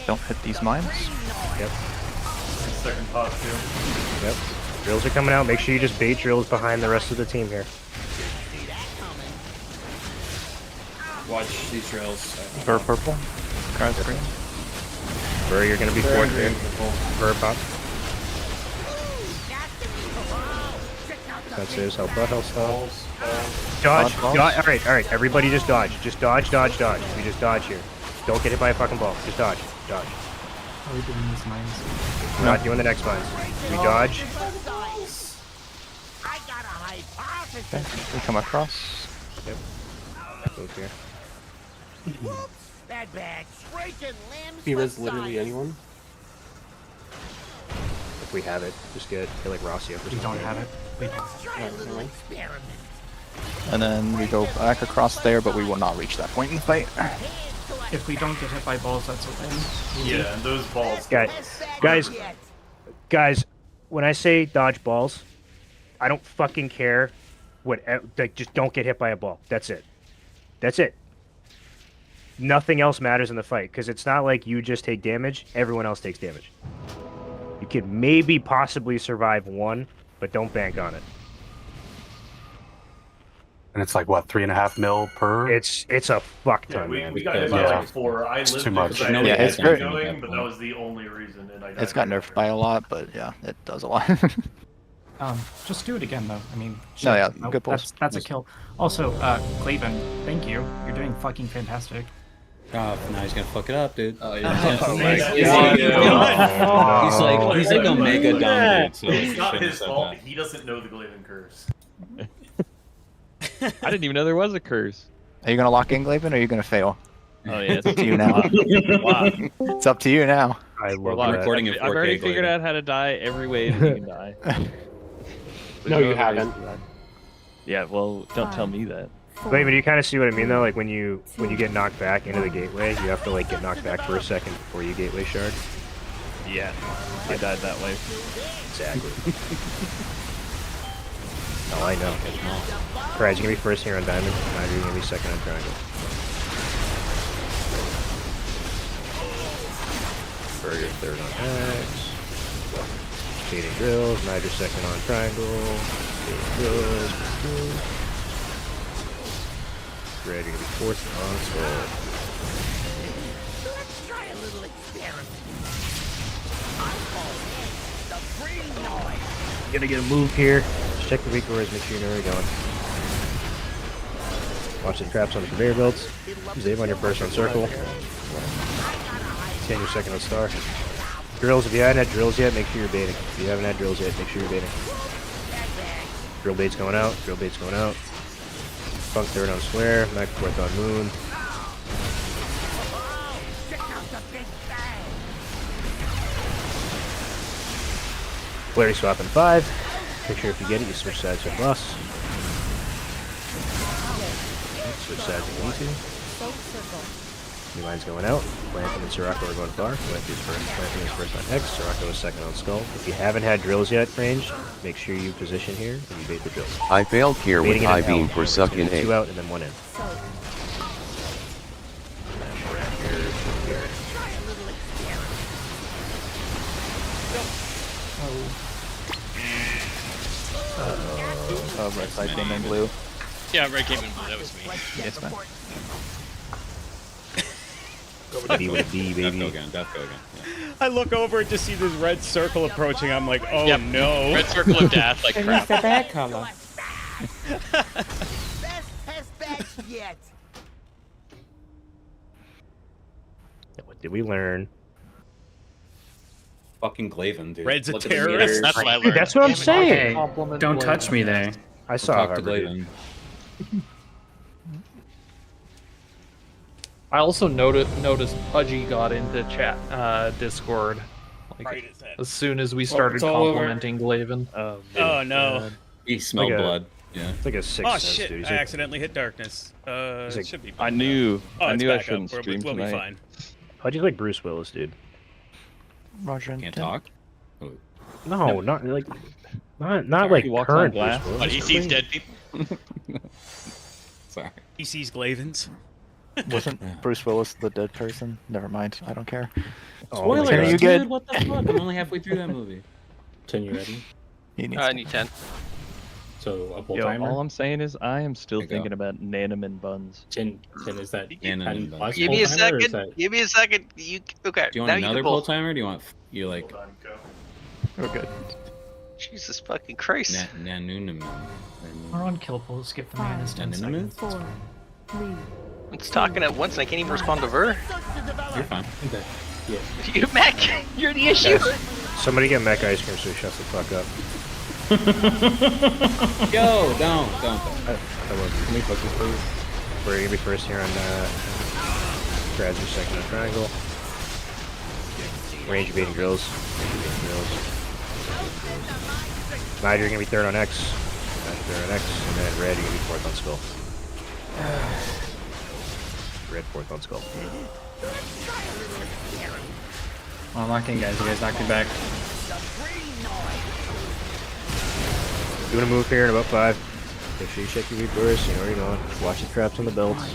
Don't hit these mines. Yep. Second pop too. Yep. Drills are coming out. Make sure you just bait drills behind the rest of the team here. Watch these drills. Burr purple. Crowd green. Burr, you're going to be fourth here. Burr pop. That's it. Help out, help out. Dodge. Alright. Everybody just dodge. Just dodge. We just dodge here. Don't get hit by a fucking ball. Just dodge. Are we doing these mines? We're not doing the next mines. We dodge. Okay, we come across. Yep. Move here. Bad bags, breaking limbs. Fira's literally anyone. If we have it, just get like Rossi up or something. We don't have it. We don't. And then we go back across there, but we will not reach that point in the fight. If we don't get hit by balls, that's okay. Yeah, and those balls. Guys, when I say dodge balls, I don't fucking care what. Like, just don't get hit by a ball. That's it. That's it. Nothing else matters in the fight, because it's not like you just take damage, everyone else takes damage. You could maybe possibly survive one, but don't bank on it. And it's like what, 3.5 mil per? It's a fuck ton, we, man. we got hit by like 4. I lived too it much. because I had Yeah, it's great. going, but that was the only reason. And I died It's got right nerfed by a lot, but yeah, it does a lot. Just do it again, though. I mean, No, yeah, nope, good pulls. That's a kill. Also, Glaven, thank you. You're doing fucking fantastic. Oh, now he's gonna fuck it up, dude. Oh yeah. Oh, my God. He's like Omega dumb, dude. So It's not shouldn't his have said fault. that. He doesn't know the Glaven curse. I didn't even know there was a curse. Are you gonna lock in, Glaven, or are you gonna fail? Oh yeah, It's up to you now. Wow. It's up to you now. I We're love locked. that. Recording in I've already 4K, figured Glaven. out how to die every way that you can die. No, you haven't. Yeah, well, don't tell me that. Wait, but you kind of see what I mean, though? Like, when you get knocked back into the gateway, you have to, like, get knocked back for a second before you gateway shard. Yeah, I died that way. Exactly. Oh, I know. Alright, you're gonna be first here on diamond. You're gonna be second on triangle. Burger third on X. Fading drills. Niger second on triangle. Fading drills. Red, you're gonna be fourth on skull. Let's try a little experiment. I call it the free noise. You're gonna get a move here. Just check the weak doors, make sure you know where you're going. Watch the traps on the conveyor belts. Use aim on your first on circle. 10 your second on star. Drills, if you haven't had drills yet, make sure you're baiting. If you haven't had drills yet, make sure you're baiting. Drill bait's going out, drill bait's going out. Funk third on square, Mac fourth on moon. Polarity swap in 5. Make sure if you get it, you switch sides with boss. Switch sides if you need to. New line's going out. Planting and Sirocco are going far. Planting is first on X. Sirocco is second on skull. If you haven't had drills yet, range, make sure you position here and you bait the drills. I failed here with Baiting it in high L. beam for suck in 2 A. out and then 1 in. Oh, red side came in blue. Yeah, right came in blue. That was me. Yes, man. B with a B, baby. Death go again. Yeah. I look over and just see this red circle approaching. I'm like, oh Yep. no. Red circle of death, like crap. the bad color. Best test batch yet. What did we learn? Fucking Glaven, dude. Red's a Look at the terrorist. meters. That's what I Dude, learned. that's what I'm saying. Okay, don't touch me there. I saw Talk to Harvard. Glaven. I also noticed Pudgy got into chat Discord. Like, as soon as we started it's all over. complimenting Glaven. Oh no. He smelled Like a- blood. Yeah. It's like a 6 Oh sense, shit! dude. He's I like- accidentally hit darkness. He's like- Should be. I knew. Oh, I it's knew I back shouldn't up. stream We'll be tonight. fine. How'd you like Bruce Willis, dude? Roger and Can't Tim. talk. No, not like, not Sorry, like he walks on current glass. Bruce Willis. But he sees dead people. Sorry. He sees Glavens. Wasn't Bruce Willis the dead person? Never mind. I don't care. Oh, Spoilers, my God. you dude. good? What the fuck? I'm only halfway through that movie. Tin, you ready? He needs I need 10. So a pull Yo, timer. all I'm saying is I am still There you go. thinking about Nanaman buns. Tin, is that And 10 then- plus Give pull me a timer, or is second. that- Give me a second. You okay? Do you now want you another can pull pull. timer? Or do you want you like Hold on, go. We're good. Jesus fucking Christ! Nanunaman? We're on kill pool. Skip the man. It's 10 Nanunaman? seconds. 4, 3, It's talking at once and I can't even respond to her. You're fine. Okay. Yeah. You Mac, you're the issue. Somebody get Mech ice cream so he shuts the fuck up. Yo, don't. I love you. Can we focus, please? We're gonna be first here on Strategy, second on triangle. Range baiting drills. Niger, you're gonna be third on X. Niger third on X, and then Red, you're gonna be fourth on skull. Red fourth on skull. I'm locking, guys. You guys knocked me back. Doing a move here in about 5. Make sure you check your weak burst, you know where you're going. Watch the traps on the belts.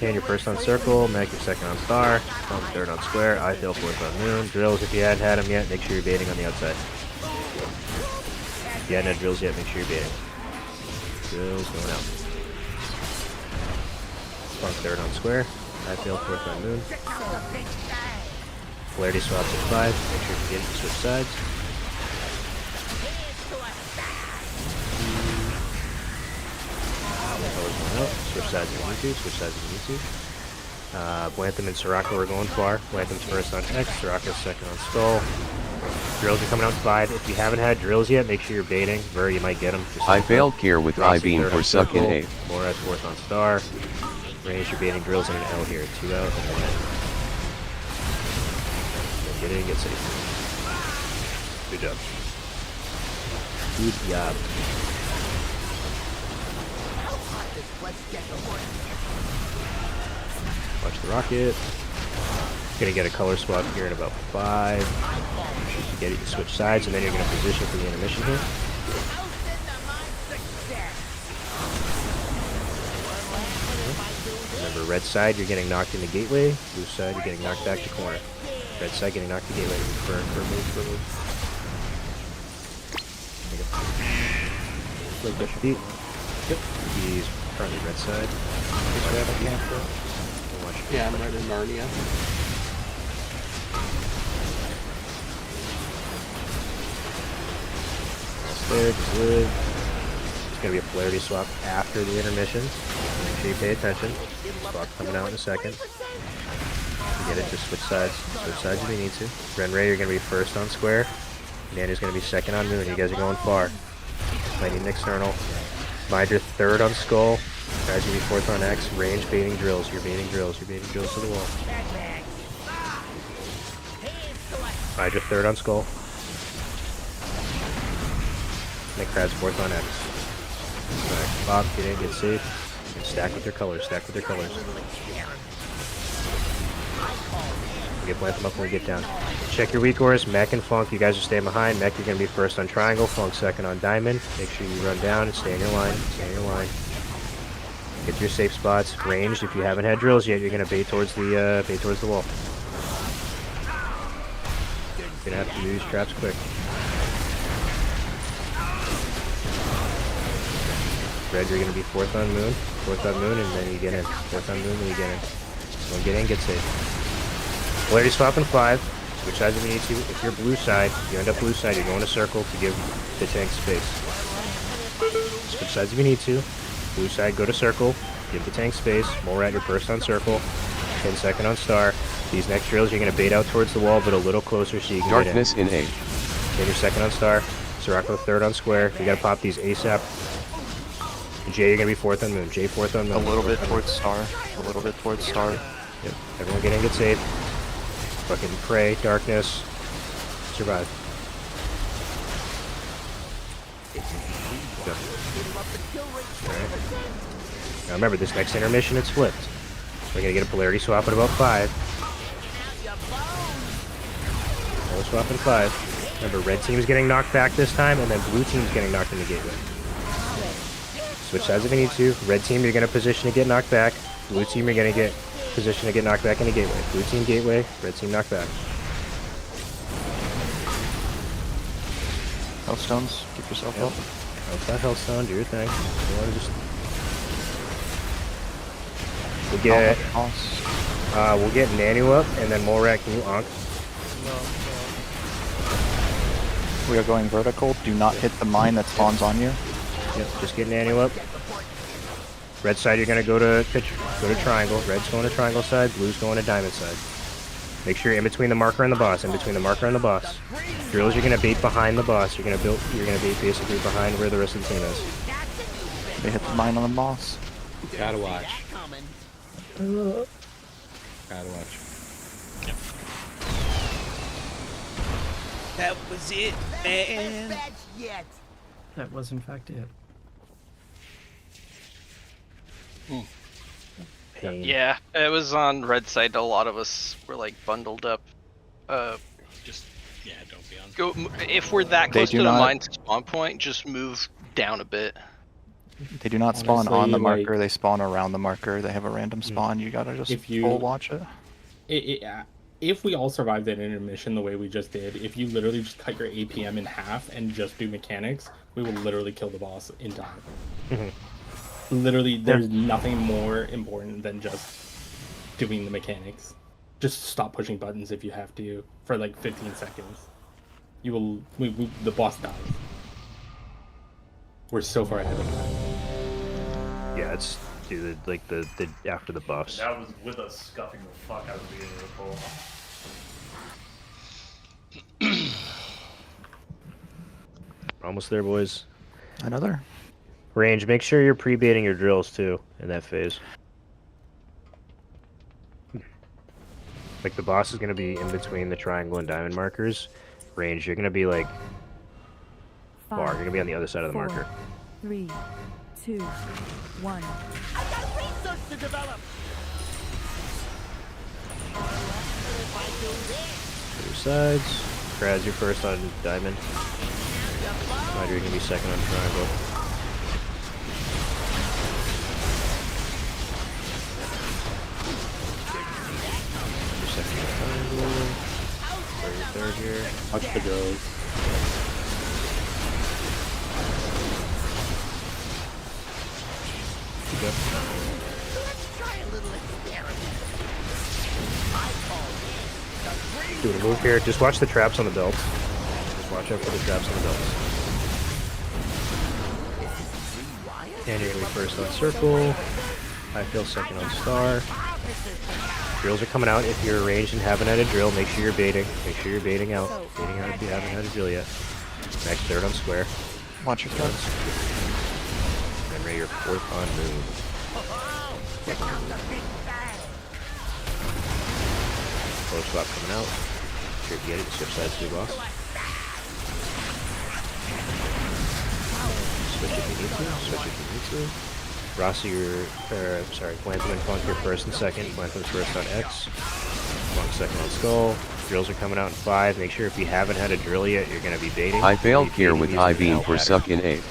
Hand your first on circle, Mac your second on star, Funk third on square, I fail fourth on moon. Drills, if you hadn't had them yet, make sure you're baiting on the outside. If you hadn't had drills yet, make sure you're baiting. Drills going out. Funk third on square, I fail fourth on moon. Polarity swaps at 5, make sure you get it to switch sides. Colors going out, switch sides if you need to, switch sides if you need to. Blantham and Soraka are going far. Blantham's first on X, Soraka's second on Skull. Drills are coming out 5. If you haven't had drills yet, make sure you're baiting. Ver, you might get them. I failed here with I-beam for suck in 8. Morad's fourth on Star. Range, you're baiting drills in an L here. 2 out and 1 in. Get in and get safe. Good job. Good job. Watch the rocket. Gonna get a color swap here in about 5. You should get it to switch sides, and then you're gonna position for the intermission here. Remember, red side, you're getting knocked into gateway. Blue side, you're getting knocked back to corner. Red side getting knocked to gateway. For move. Push feet. Yep. He's currently red side. Yeah, I'm right in Narnia. There, just live. It's going to be a polarity swap after the intermission. Make sure you pay attention. Swap coming out in a second. You get it, just switch sides. Switch sides if you need to. Ren Ray, you're going to be first on square. Nanny's going to be second on moon. You guys are going far. Might need an external. Minder third on skull. Guys, you're going to be fourth on X. Range baiting drills. You're baiting drills. You're baiting drills to the wall. Minder third on skull. Necrad's fourth on X. Alright, Bob, get in, get safe. And stack with your colors, stack with your colors. We'll get Blantham up when we get down. Check your weak auras, Mech and Funk, you guys are staying behind. Mech, you're going to be first on triangle, Funk second on diamond. Make sure you run down and stay in your line, stay in your line. Get to your safe spots. Ranged, if you haven't had drills yet, you're going to bait towards the wall. You're going to have to use traps quick. Red, you're going to be fourth on moon, and then you get in. Fourth on moon, then you get in. So get in, get safe. Polarity swap in 5. Switch sides if you need to. If you're blue side, you end up blue side, you're going to circle to give the tank space. Switch sides if you need to. Blue side, go to circle, give the tank space. Morad, you're first on circle, 10 second on star. These next drills, you're going to bait out towards the wall, but a little closer so you can Darkness get in. in 8. Then you're second on star. Soraka third on square. You got to pop these ASAP. Jay, you're going to be fourth on moon. Jay, fourth on moon. A little bit towards star. A little bit towards star. Yep. Everyone get in, get safe. Fucking pray, darkness. Survive. Alright. Now remember, this next intermission, it's flipped. We're going to get a polarity swap at about 5. Polarity swap in 5. Remember, red team's getting knocked back this time, and then blue team's getting knocked in the gateway. Switch sides if you need to. Red team, you're going to position to get knocked back. Blue team, you're going to get position to get knocked back in the gateway. Blue team gateway, red team knocked back. Healthstones, keep yourself up. Health that healthstone, do your thing. You want to just... We'll get Nanu up, and then Morak, can you onk? We are going vertical. Do not hit the mine that spawns on you. Yep, just get Nanu up. Red side, you're gonna go to triangle. Red's going to triangle side. Blue's going to diamond side. Make sure you're in between the marker and the boss. In between the marker and the boss. Drills, you're gonna bait behind the boss. You're gonna bait basically behind where the rest of the team is. They hit the mine on the boss. Gotta watch. Gotta watch. That was it, man. That was in fact it. Yeah, it was on red side. A lot of us were like bundled up. Just don't be on. Go if we're that close to the mine spawn point. Just move down a bit. They do not spawn on Honestly, the marker. like, They spawn around the marker. They have a random spawn. You gotta just if you full watch it. If we all survived that intermission the way we just did, if you literally just cut your APM in half and just do mechanics, we will literally kill the boss in time. Literally, there's nothing more important than just doing the mechanics. Just stop pushing buttons if you have to for like 15 seconds. You will. The boss dies. We're so far ahead of that. Yeah, it's dude, like the after the buffs. That was with us scuffing the fuck out of the beginning of the poll. Almost there, boys. Another. Range, make sure you're pre-baiting your drills too in that phase. Like the boss is gonna be in between the triangle and diamond markers. Range, you're gonna be like bar. You're gonna be on the other side of the marker. 3, 2, 1. I got research to develop. Two sides. Kraz, you're first on diamond. You're gonna be second on triangle. You're second on triangle. Third here. Watch the drills. Keep up. Let's try a little experiment. Doing a move here. Just watch the traps on the belt. Just watch out for the traps on the belt. And you're gonna be first on circle. I feel second on star. Drills are coming out. If you're arranged and haven't had a drill, make sure you're baiting. Make sure you're baiting out. Baiting out if you haven't had a drill yet. Next, third on square. Watch your guns. Then Ray, your fourth on moon. Close swap coming out. Sure if you get it, switch sides to the boss. Switch if you need to. Switch if you need to. Rossi, Blantham and Funk, you're first and second. Blantham's first on X. Funk second on Skull. Drills are coming out in 5. Make sure if you haven't had a drill yet, you're going to be baiting. I failed here with I-beam for suck in 8.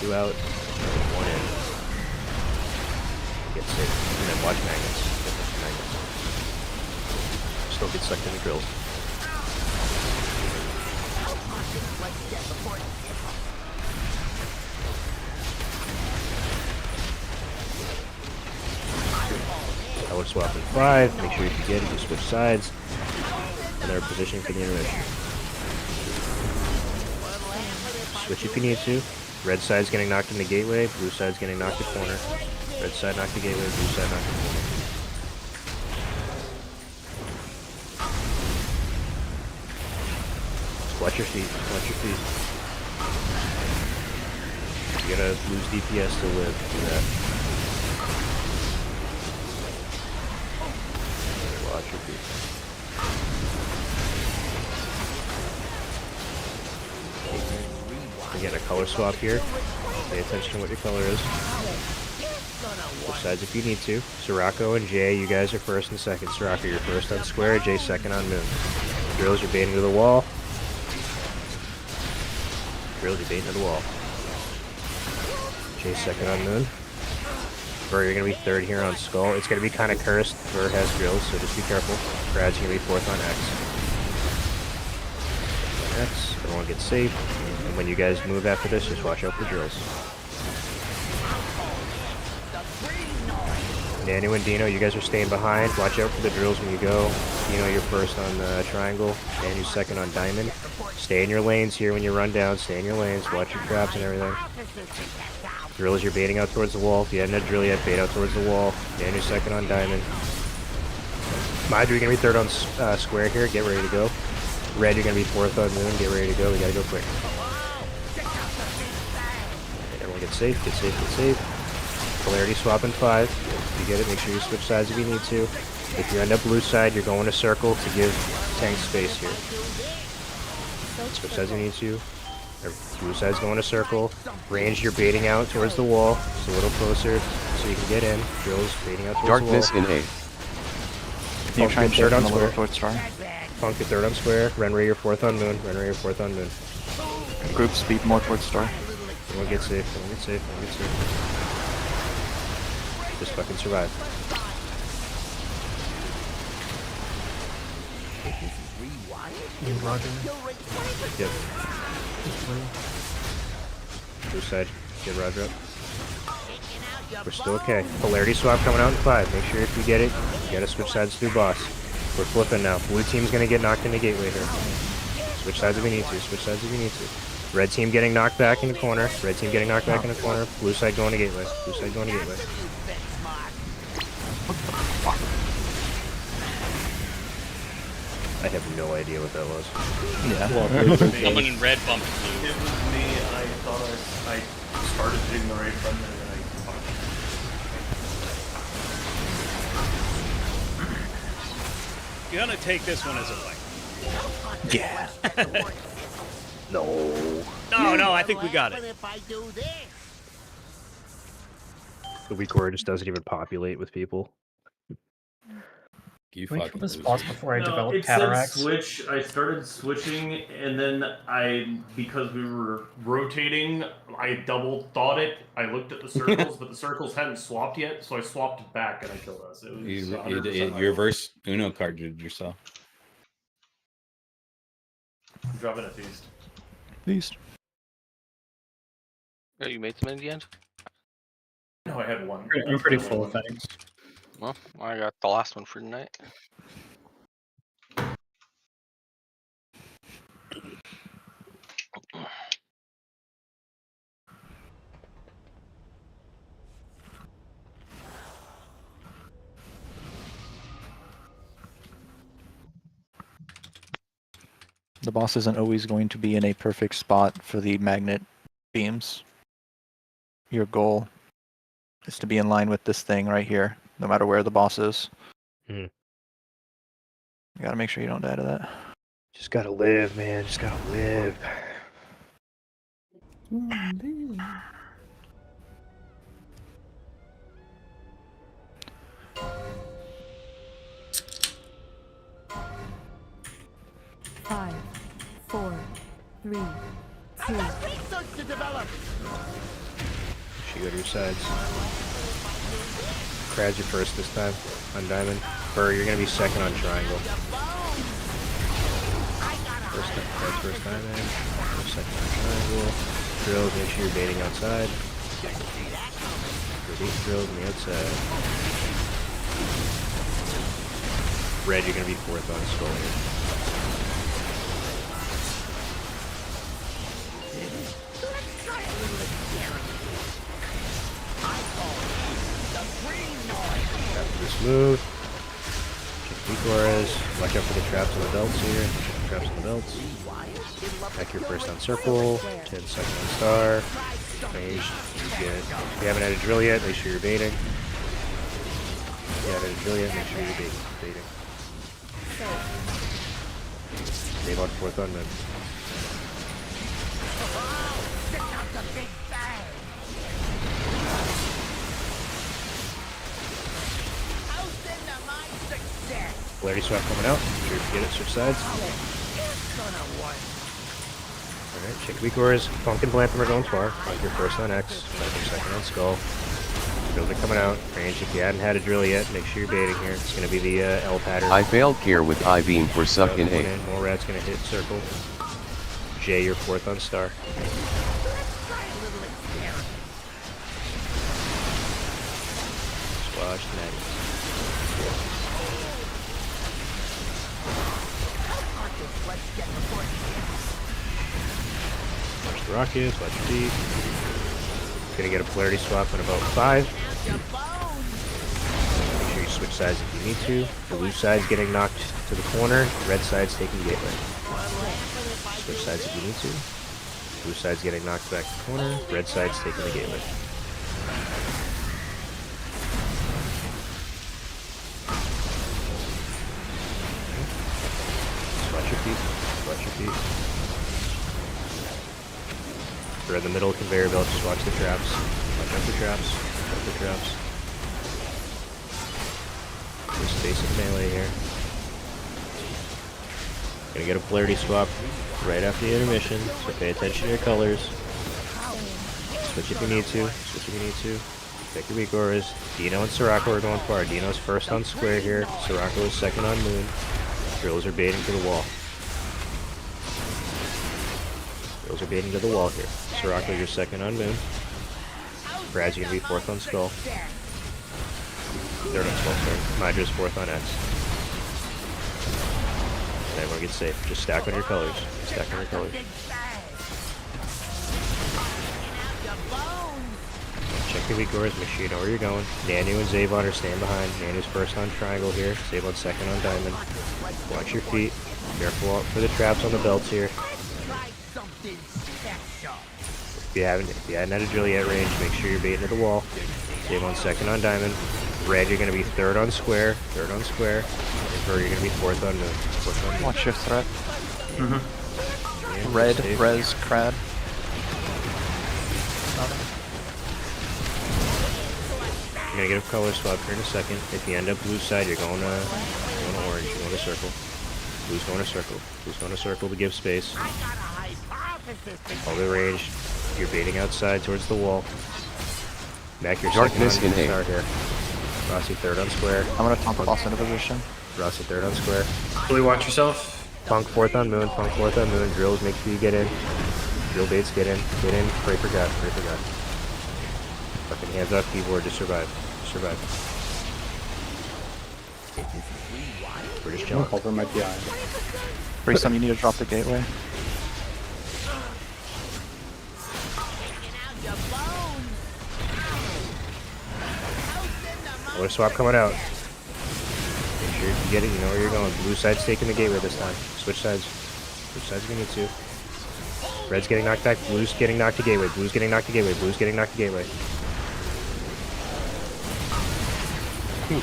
2 out, 1 in. Get sick, and then watch magnets. Still get sucked in the drills. I would swap in 5. Make sure if you get it, you switch sides. And they're positioning for the intermission. Switch if you need to. Red side's getting knocked in the gateway, blue side's getting knocked the corner. Red side knocked the gateway, blue side knocked the corner. Just watch your feet, watch your feet. You gotta lose DPS to live, do that. Watch your feet. We're getting a color swap here. Pay attention to what your color is. Switch sides if you need to. Sirocco and Jay, you guys are first and second. Sirocco, you're first on square. Jay second on moon. Drills, you're baiting to the wall. Drills, you're baiting to the wall. Jay second on moon. Ver, you're going to be third here on skull. It's going to be kind of cursed. Ver has drills, so just be careful. Brad's going to be fourth on X. X, everyone gets safe. And when you guys move after this, just watch out for drills. Nanu and Dino, you guys are staying behind. Watch out for the drills when you go. Dino, you're first on the triangle. Nanu's second on diamond. Stay in your lanes here when you run down. Stay in your lanes. Watch your traps and everything. Drills, you're baiting out towards the wall. If you hadn't had a drill yet, bait out towards the wall. Nanu's second on diamond. Madra, you're going to be third on square here. Get ready to go. Red, you're going to be fourth on moon. Get ready to go. We got to go quick. Everyone get safe, get safe, get safe. Polarity swap in 5. If you get it, make sure you switch sides if you need to. If you end up blue side, you're going to circle to give tank space here. Switch sides if you need to. Blue side's going to circle. Range, you're baiting out towards the wall. Just a little closer so you can get in. Drills, baiting out towards Darkness the wall. in 8. You try and third on a little square. towards star. Funk, you're third on square. Renray, you're fourth on moon. Renray, you're fourth on moon. Group speed more towards star. Don't get safe. Don't get safe. Don't get safe. Just fucking survive. Roger. Yep. Blue side. Get Roger up. We're still okay. Polarity swap coming out in 5. Make sure if you get it, you gotta switch sides to boss. We're flipping now. Blue team's gonna get knocked into gateway here. Switch sides if you need to. Switch sides if you need to. Red team getting knocked back in the corner. Red team getting knocked back in the corner. Blue side going to gateway. Blue side going to gateway. I have no idea what that was. Yeah. Someone in red bumped blue. It was me. I thought I started hitting the right button and then I fucked. You're gonna take this one as a win. Yeah. No. No, I think we got it. The weak word just doesn't even populate with people. You Wait for fucking this lose. pause before I develop it said cataracts. switch. I started switching, and then because we were rotating, I double thought it. I looked at the circles, but the circles hadn't swapped yet, so I swapped back and I killed us. It was You 100% reverse Uno carded yourself. dropping a feast. Feast. Oh, you made some in the end? No, I had one. I'm pretty full, thanks. Well, I got the last one for tonight. The boss isn't always going to be in a perfect spot for the magnet beams. Your goal is to be in line with this thing right here, no matter where the boss is. Hmm. You gotta make sure you don't die to that. Just gotta live, man. Just gotta live. Five, 4, 3, 2. Research to develop. She go to your sides. Crowd you first this time on diamond. Burr, you're gonna be second on triangle. First diamond. Second on triangle. Drills, make sure you're baiting outside. Repeat drills on the outside. Red, you're gonna be fourth on skull here. After this move, check Vigores. Watch out for the traps on the belts here. Traps on the belts. Back your first on circle. 10 second on star. Range. If you haven't had a drill yet, make sure you're baiting. If you haven't had a drill yet, make sure you're baiting. Save on fourth on mid. Polarity swap coming out. Make sure you get it, switch sides. Alright, check Vigores. Funk and Blantham are going far. Funk your first on X. Funk your second on Skull. Drills are coming out. Range, if you hadn't had a drill yet, make sure you're baiting here. It's going to be the L pattern. I failed here with I-beam for suck in 8. More rat's going to hit circle. J, you're fourth on star. Swash, natty. Watch the rockets, watch your deep. Gonna get a polarity swap in about 5. Make sure you switch sides if you need to. The blue side's getting knocked to the corner, red side's taking the gateway. Switch sides if you need to. Blue side's getting knocked back to the corner, red side's taking the gateway. Watch your feet. Watch your feet. We're in the middle of conveyor belt, just watch the traps. Watch out for traps. Watch out for traps. Just basic melee here. Gonna get a polarity swap right after the intermission, so pay attention to your colors. Switch if you need to. Switch if you need to. Pick your weak auras. Dino and Sirocco are going far. Dino's first on square here. Sirocco is second on moon. Drills are baiting to the wall. Drills are baiting to the wall here. Sirocco, you're second on moon. Brad's gonna be fourth on skull. Third on skull, sorry. Mydra's fourth on X. And everyone gets safe. Just stack on your colors. Stack on your colors. Check your weak auras, make sure you know where you're going. Nanu and Zavon are staying behind. Nanu's first on triangle here. Zavon's second on diamond. Watch your feet. Careful out for the traps on the belts here. If you hadn't had a drill yet range, make sure you're baiting to the wall. Zavon's second on diamond. Red, you're going to be third on square. Third on square. Or you're going to be fourth on moon. Fourth on moon. Watch your threat. Red, res, crad. You're gonna get a color swap here in a second. If you end up blue side, you're going to orange. You're going to circle. Blue's going to circle. Blue's going to circle to give space. All the range. You're baiting outside towards the wall. Back your second on star here. Rossi third on square. I'm gonna taunt the boss into position. Rossi third on square. Really watch yourself. Punk fourth on moon. Punk fourth on moon. Drills, make sure you get in. Drill baits, get in. Get in. Pray for God. Pray for God. Fucking hands off keyboard to survive. Survive. We're just chilling. Cover my PI. Brace you need to drop the gateway. Color swap coming out. Make sure you get it, you know where you're going. Blue side's taking the gateway this time. Switch sides. Switch sides if you need to. Red's getting knocked back. Blue's getting knocked to gateway. Blue's getting knocked to gateway. Blue's getting knocked to gateway. You're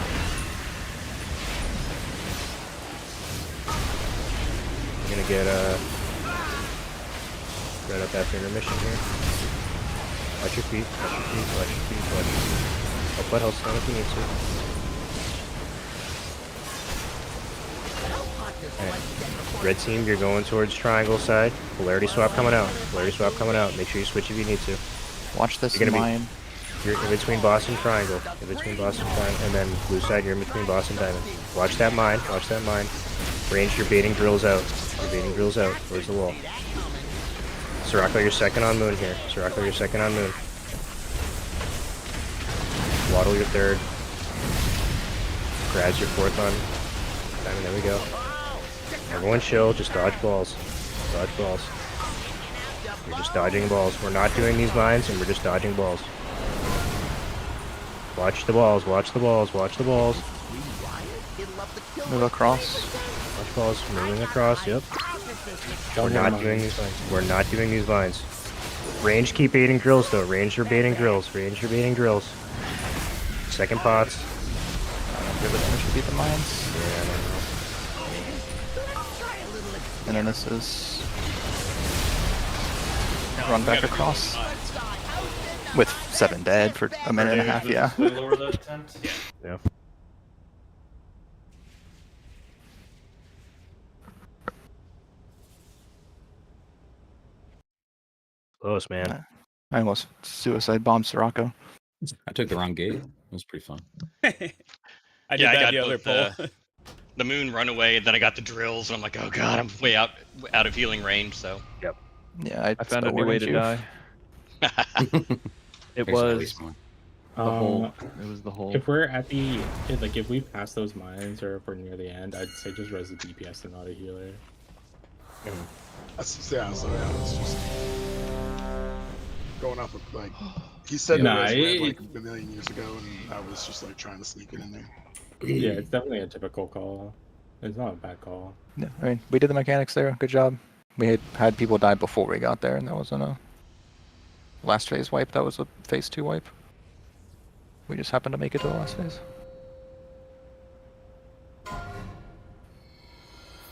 gonna get right up after intermission here. Watch your feet, watch your feet, watch your feet, watch your feet. Help that health stun if you need to. Right. Red team, you're going towards triangle side. Polarity swap coming out. Polarity swap coming out. Make sure you switch if you need to. Watch this mine. You're in between boss and triangle. In between boss and triangle. And then blue side, you're in between boss and diamond. Watch that mine. Watch that mine. Range, you're baiting drills out. You're baiting drills out. Where's the wall? Sirocco, you're second on moon here. Sirocco, you're second on moon. Waddle, you're third. Kraz, you're fourth on diamond. There we go. Everyone chill. Just dodge balls. Dodge balls. You're just dodging balls. We're not doing these mines, and we're just dodging balls. Watch the balls. Watch the balls. Watch the balls. Move across. Watch balls. Moving across. Yep. We're not doing these vines. We're not doing these vines. Range, keep baiting drills though. Range, you're baiting drills. Range, you're baiting drills. Second pots. Really should beat the mines. Yeah, I don't know. And then this is run back across with 7 dead for a minute and a half. Yeah. Yeah. Close, man. I almost suicide bombed Sirocco. I took the wrong gate. It was pretty fun. I did that the other poll. The moon run away, and then I got the drills, and I'm like, oh god, I'm way out of healing range. So. Yep. Yeah, I found a new way to die. It was the hole. It was the hole. If we're at the if we pass those mines or if we're near the end, I'd say just res the DPS and not a healer. That's honestly, I was just going off of like he said Nah, like a million years ago, and I was just like trying to sneak it in there. Yeah, it's definitely a typical call. It's not a bad call. Yeah, I mean, we did the mechanics there. Good job. We had people die before we got there, and that wasn't a last phase wipe. That was a phase 2 wipe. We just happened to make it to the last phase.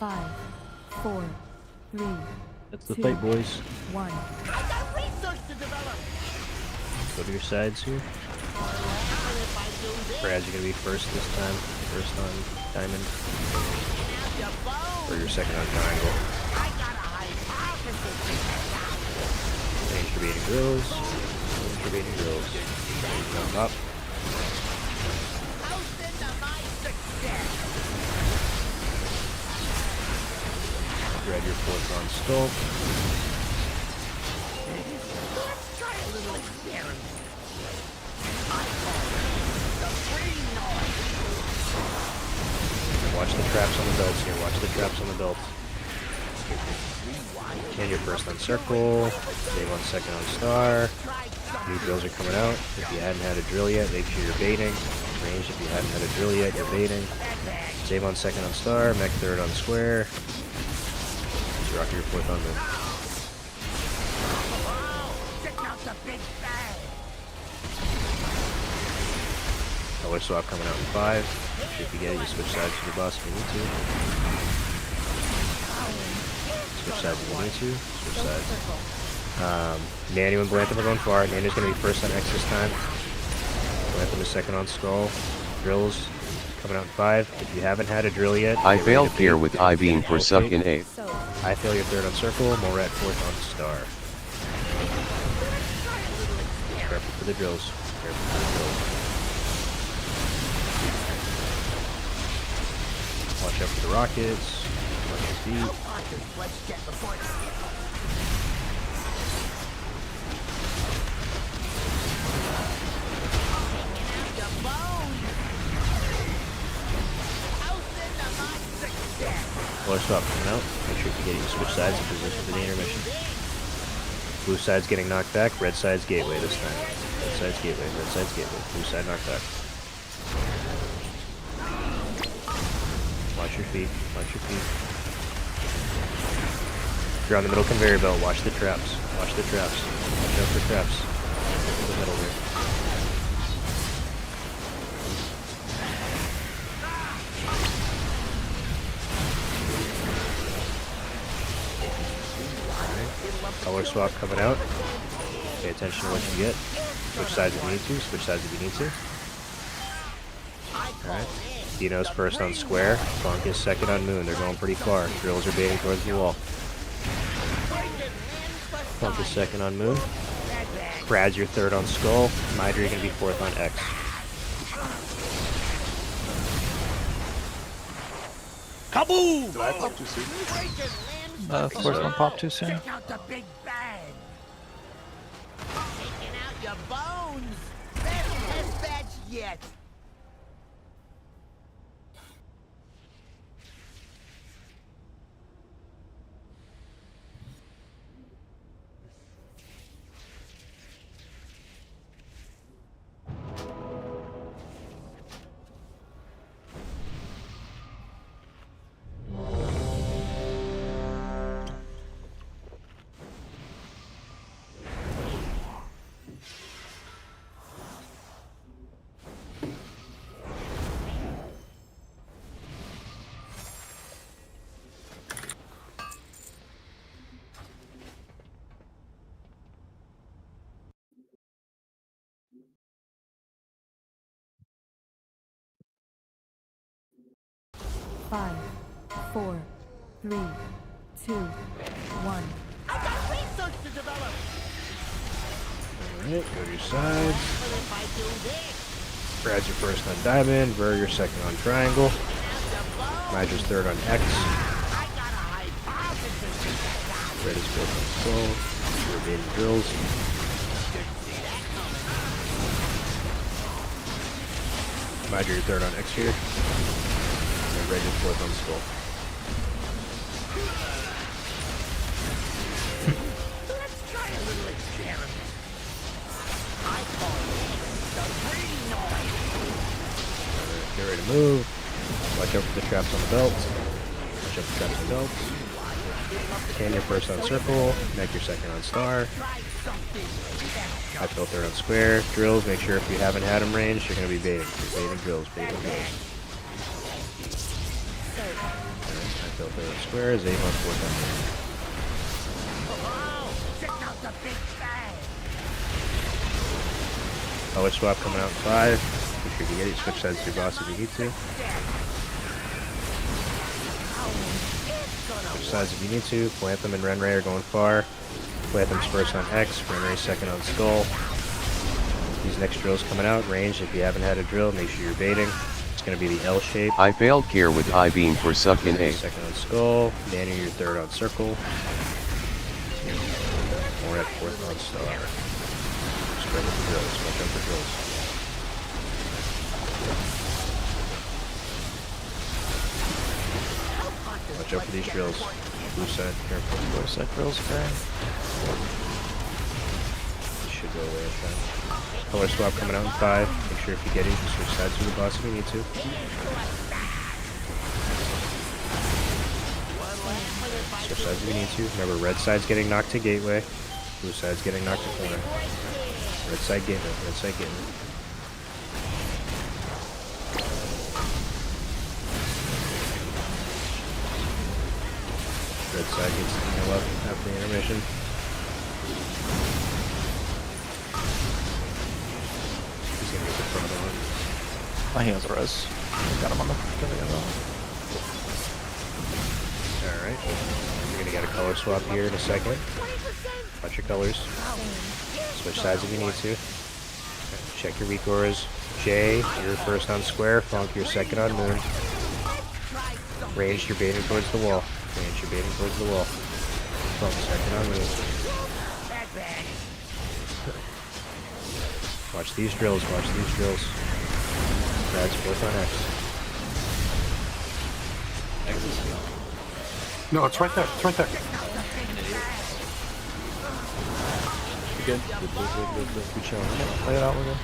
5, 4, 3. That's the fight, boys. 1. Go to your sides here. Brad, you're gonna be first this time. First on diamond. For your second on triangle. Range for baiting drills. Range for baiting drills. Jump up. Dread your fourth on skull. Watch the traps on the belts here. Watch the traps on the belts. And your first on circle. Save on second on star. New drills are coming out. If you hadn't had a drill yet, make sure you're baiting. Range, if you hadn't had a drill yet, you're baiting. Save on second on star. Mech third on square. Just rock your fourth on the. Color swap coming out in 5. If you get it, you switch sides to the boss if you need to. Switch sides if you need to. Switch sides. Nanu and Blantham are going far. Nanu's going to be first on X this time. Blantham is second on skull. Drills coming out in 5. If you haven't had a drill yet, I fail here with I-beam for suck in 8. I fail your third on circle. Morat fourth on star. Careful for the drills. Careful for the drills. Watch out for the rockets. Watch your feet. Color swap coming out. Make sure you get you switch sides in position for the intermission. Blue side's getting knocked back. Red side's gateway this time. Red side's gateway. Red side's gateway. Blue side knocked back. Watch your feet. Watch your feet. If you're on the middle conveyor belt, watch the traps. Watch the traps. Watch out for traps. Look at the middle here. Right. Color swap coming out. Pay attention to what you get. Switch sides if you need to. Switch sides if you need to. Alright. Dino's first on square. Funk is second on moon. They're going pretty far. Drills are baiting towards the wall. Funk is second on moon. Brad's your third on skull. Midra, you're going to be fourth on X. Kaboom! Did I pop too soon? Fourth one popped too soon. Check out the big bag. Taking out your bones. Best batch yet. Five, 4, 3, 2, 1. I got research to develop. Alright, go to your sides. What if I do this? Brad's your first on diamond. Ver, your second on triangle. Midra's third on X. Red is fourth on skull. Your baiting drills. Midra, your third on X here. And Red is fourth on skull. Let's try a little experiment. I call this the green noise. Get ready to move. Watch out for the traps on the belt. Watch out for the traps on the belt. Can your first on circle. Neck your second on star. I fell third on square. Drills, make sure if you haven't had them ranged, you're going to be baiting. You're baiting drills, baiting drills. I fell third on square. Zay on fourth on moon. Check out the big bag. Color swap coming out in 5. Make sure you get it. Switch sides to your boss if you need to. Switch sides if you need to. Plant them and Renray are going far. Plant them first on X, Renray second on Skull. These next drills coming out, range. If you haven't had a drill, make sure you're baiting. It's going to be the L shape. I failed here with I-beam for suck in A. Second on Skull. Danny, your third on Circle. More at fourth on Star. Spread with the drills. Watch out for drills. Watch out for these drills. Blue side, careful. Blue side drills, okay. Should go away in time. Color swap coming out in 5. Make sure if you get it, you can switch sides to the boss if you need to. Switch sides if you need to. Remember, red side's getting knocked to gateway. Blue side's getting knocked to corner. Red side gateway. Red side gateway. Red side gets the heal up after the intermission. He's gonna get the front on. My heals are res. Got him on the. Alright. You're gonna get a color swap here in a second. Watch your colors. Switch sides if you need to. Check your weak auras. J, you're first on square. Funk, you're second on moon. Range, you're baiting towards the wall. Range, you're baiting towards the wall. Funk, second on moon. Watch these drills, watch these drills. Rad's fourth on X. No, it's right there. It's right there. Good. Good chilling. Play it out with him.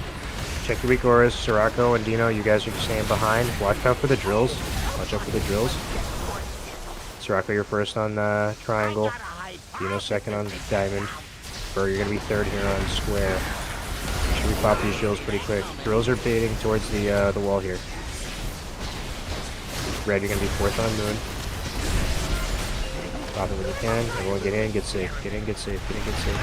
Check your weak auras. Sirocco and Dino, you guys are staying behind. Watch out for the drills. Watch out for the drills. Sirocco, you're first on triangle. Dino second on diamond. Burr, you're gonna be third here on square. Make sure we pop these drills pretty quick. Drills are baiting towards the wall here. Red, you're gonna be fourth on moon. Pop it when you can. Everyone get in, get safe. Get in, get safe. Get in, get safe.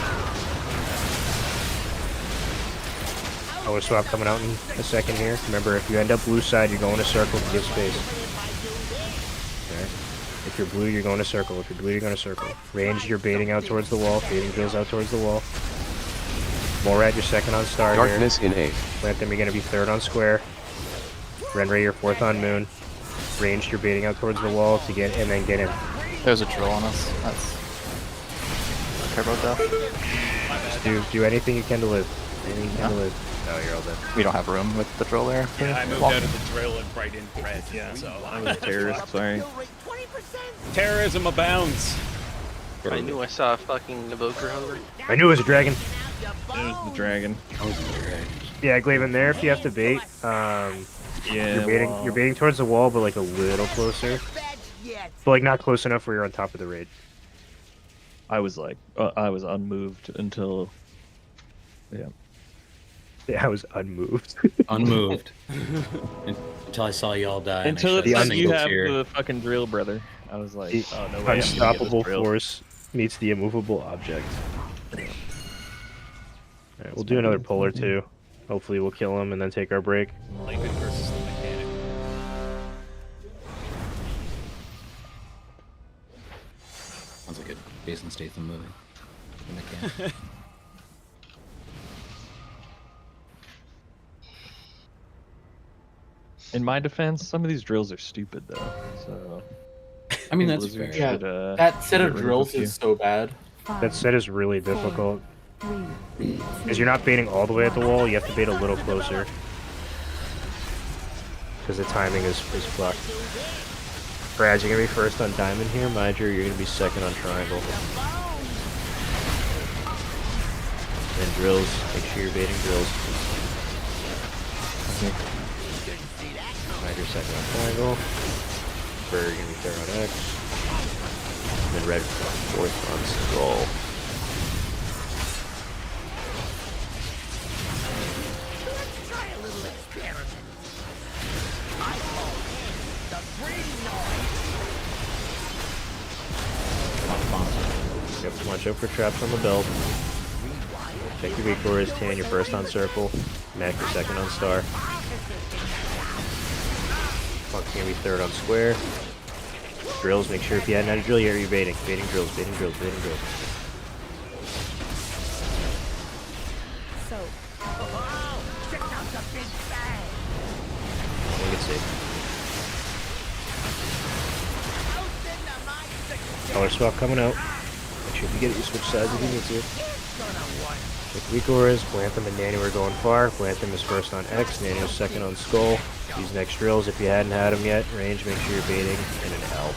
Color swap coming out in a second here. Remember, if you end up blue side, you're going to circle to give space. Okay. If you're blue, you're going to circle. If you're blue, you're going to circle. Range, you're baiting out towards the wall. Baiting drills out towards the wall. Morad, you're second on star Darkness here. in A. Plant them, you're going to be third on square. Renray, you're fourth on moon. Range, you're baiting out towards the wall to get and then get in. There's a drill on us. That's. Don't care about that. Just do anything you can to live. Anything you can to live. No, you're all dead. We don't have room with the drill there. Yeah, I moved out of the drill and right in red. Yeah, so I was a terrorist, sorry. Terrorism abounds. I knew I saw a fucking evoker hunger. I knew it was a dragon. There's the dragon. Yeah, Glaven, there if you have to bait. Yeah, you're baiting towards the wall, but like a little closer. But like not close enough where you're on top of the raid. I was like, I was unmoved until. Yeah. Yeah, I was unmoved. Unmoved. Until I saw y'all die. Until and it's I like shut you singles have here. the fucking drill, brother. I was like, The oh no way. unstoppable force meets the immovable object. Alright, we'll do another pull or two. Hopefully we'll kill him and then take our break. Lincoln versus the mechanic. Sounds like a Jason Statham movie. The mechanic. In my defense, some of these drills are stupid though. So. I mean, that's Blizzard fair. Yeah, should, that set get of rid a drills few. is so bad. That set is really difficult. Because you're not baiting all the way at the wall, you have to bait a little closer. Because the timing is fucked. Brad, you're going to be first on diamond here. Major, you're going to be second on triangle. And drills, make sure you're baiting drills. Major second on triangle. Burr, you're going to be third on X. And then red fourth on skull. Yep, watch out for traps on the belt. Check your weak auras, Tan, you're first on circle. Mac, you're second on star. Funk's gonna be third on square. drills. Make sure if you hadn't had a drill yet, you're baiting. Baiting drills, baiting drills, baiting drills. So, Check out the big bang. Make it safe. Color swap coming out. Make sure if you get it, you switch sides if you need to. With Recourse, Blantham and Nanny were going far. Blantham is first on X, Nanny was second on Skull. These next drills, if you hadn't had them yet, range, make sure you're baiting, and an L.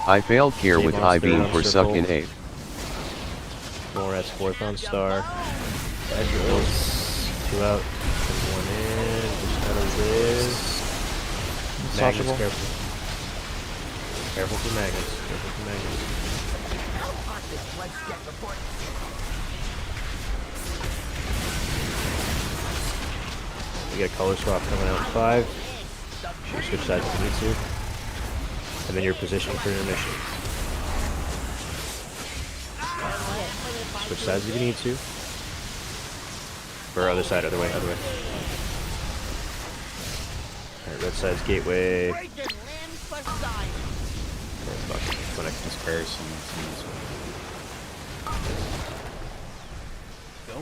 I failed here with Monster I beam on for circle. suck in 8. Morat's fourth on Star. 5 drills. 2 out. 1 in. Just out of this. Magnets, Untouchable. careful. Careful for magnets. Careful for magnets. We got a color swap coming out in 5. Should switch sides if you need to. And then you're positioned for intermission. Switch sides if you need to. Or other side, other way, other way. Alright, red side's gateway. Oh, fuck. When I can spare some. Go.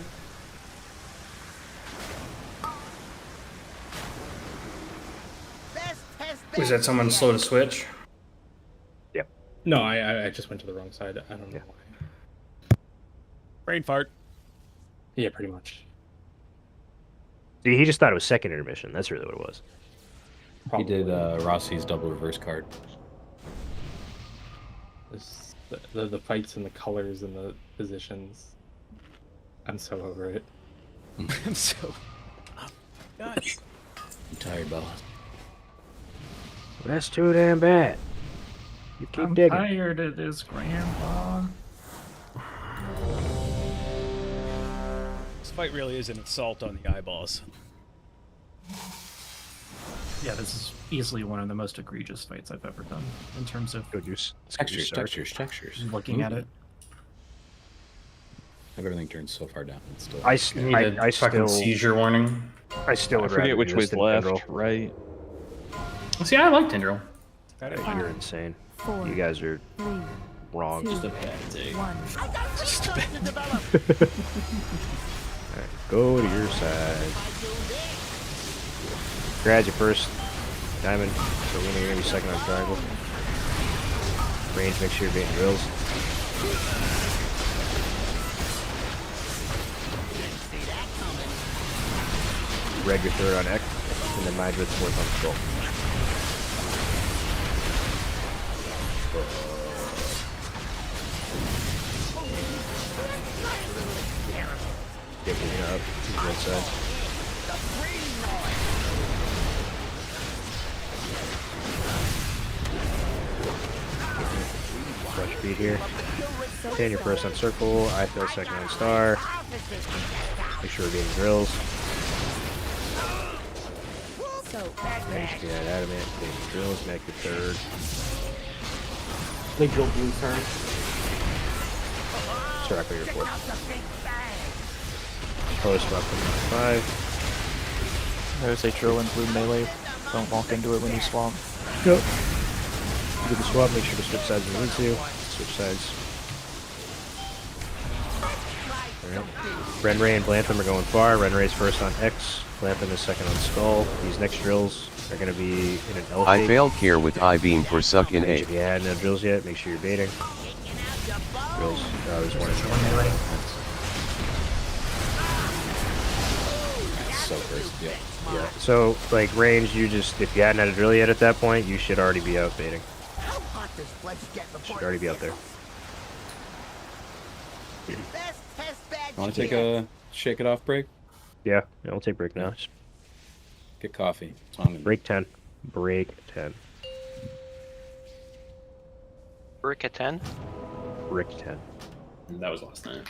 Was that someone slow to switch? Yep. No, I just went to the wrong side. I don't know why. Brain fart. Yeah, pretty much. See, he just thought it was second intermission. That's really what it was. He did Rossi's double reverse card. The fights and the colors and the positions. I'm so over it. I'm so. God. I'm tired, Bella. That's too damn bad. You keep I'm digging. tired of this, Grandpa. This fight really is an assault on the eyeballs. Yeah, this is easily one of the most egregious fights I've ever done in terms of Textures. looking at it. Everything turns so far down. It's still. I Fucking still seizure warning. I still would I forget rather which do way's this than left, Tendril. right? See, I like Tendril. You're insane. You guys are wrong. Just a bad take. Alright, go to your side. Grad your first diamond, so we're gonna be second on triangle. Range, make sure you're baiting drills. Red your third on X, and then Mydred's fourth on Skull. Get moving up to the red side. Rush beat here. Tan your first on circle. I feel second on star. Make sure we're getting drills. Range to that adamant. Getting drills. Make your third. They drill blue turn. Circle your fourth. Color swap coming on 5. There's a drill in blue melee. Don't walk into it when you swap. Yep. Do the swap, make sure to switch sides if you need to. Switch sides. Alright. Renray and Blantham are going far. Renray's first on X. Blantham is second on Skull. These next drills are going to be in an L I shape. failed here with I beam for suck in 8. If you hadn't had drills yet, make sure you're baiting. Drills. There's one in So crazy. Yeah. Yeah. So, like, range, you just, if you hadn't had a drill yet at that point, you should already be out baiting. Should already be out there. Want to take a shake it off break? Yeah, we'll take break now. Just Get coffee. That's what I'm gonna do. break 10. Break 10. Brick at 10? Break 10. That was last night.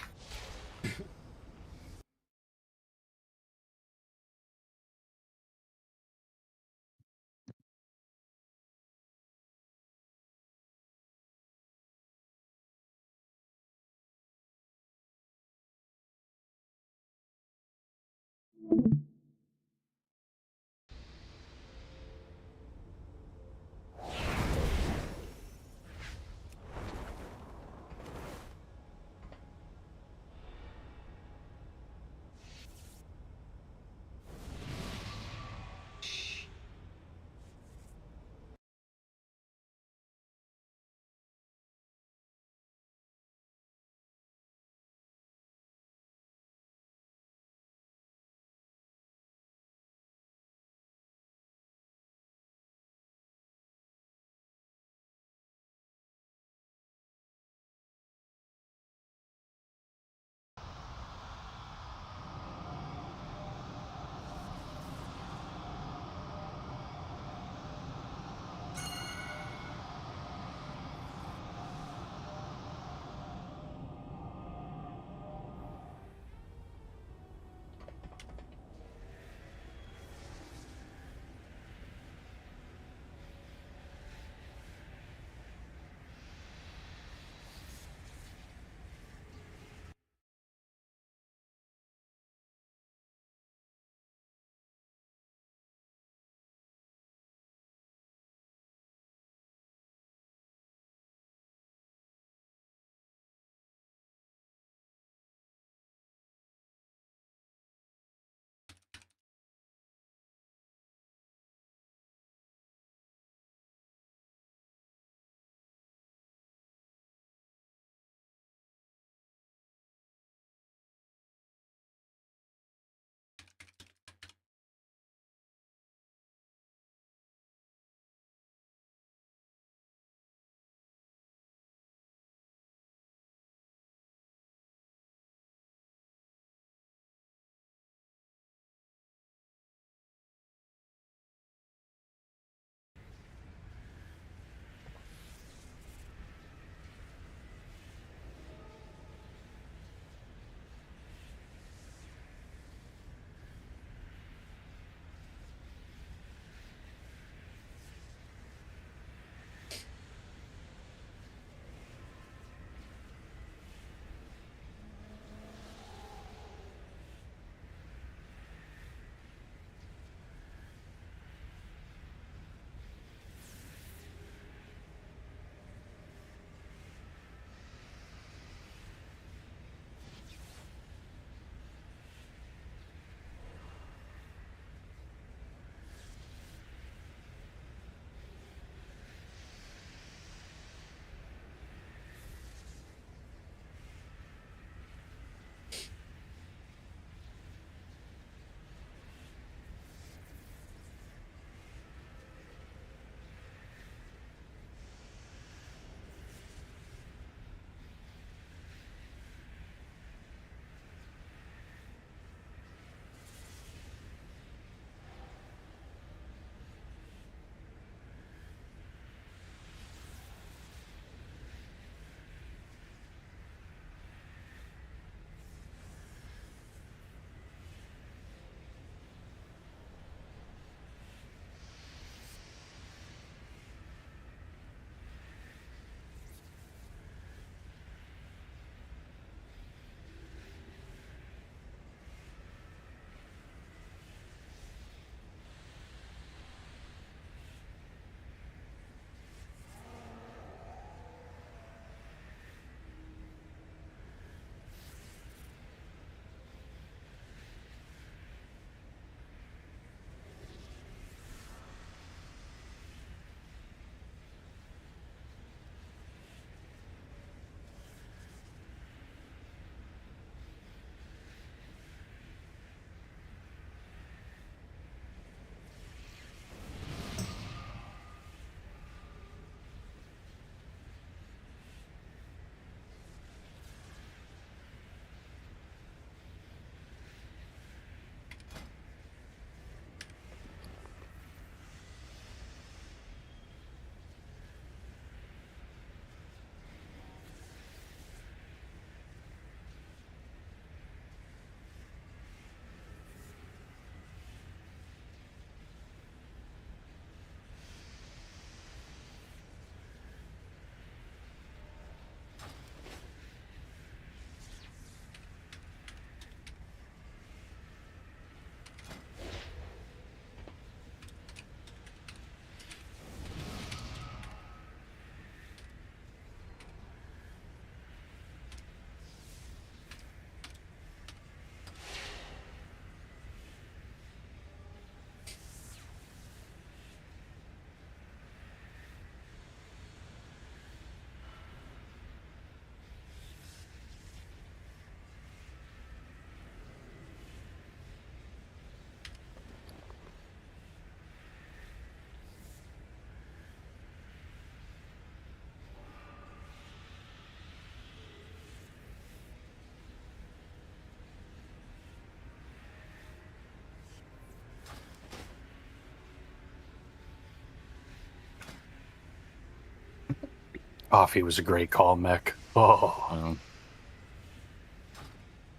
Coffee was a great call, Mech. Oh.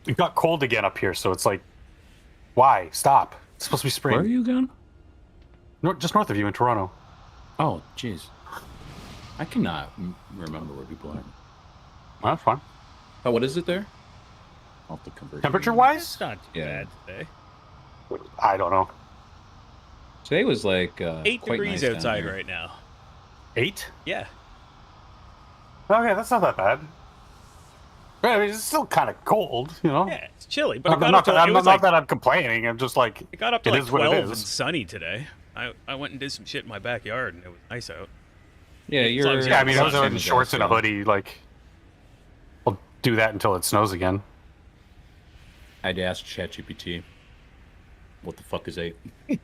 It got cold again up here, so it's like, why? Stop. It's supposed to be spring. Where are you again? Just north of you in Toronto. Oh, jeez. I cannot remember where people are. Well, that's fine. Oh, what is it there? I'll have to convert. Temperature-wise? It's not too bad today. I don't know. Today was like 8 quite degrees nice down outside here. right now. 8? Yeah. Okay, that's not that bad. I mean, it's still kind of cold, you know? Yeah, it's chilly, but it got not up to, that, it was not like, that I'm complaining. I'm just like, it got up to it like is what 12 it and is. sunny today. I went and did some shit in my backyard, and it was nice out. Yeah, As long as you Yeah, I have mean, the I was sun. in shorts and a hoodie. Like, I'll do that until it snows again. I had to ask ChatGPT, what the fuck is 8? All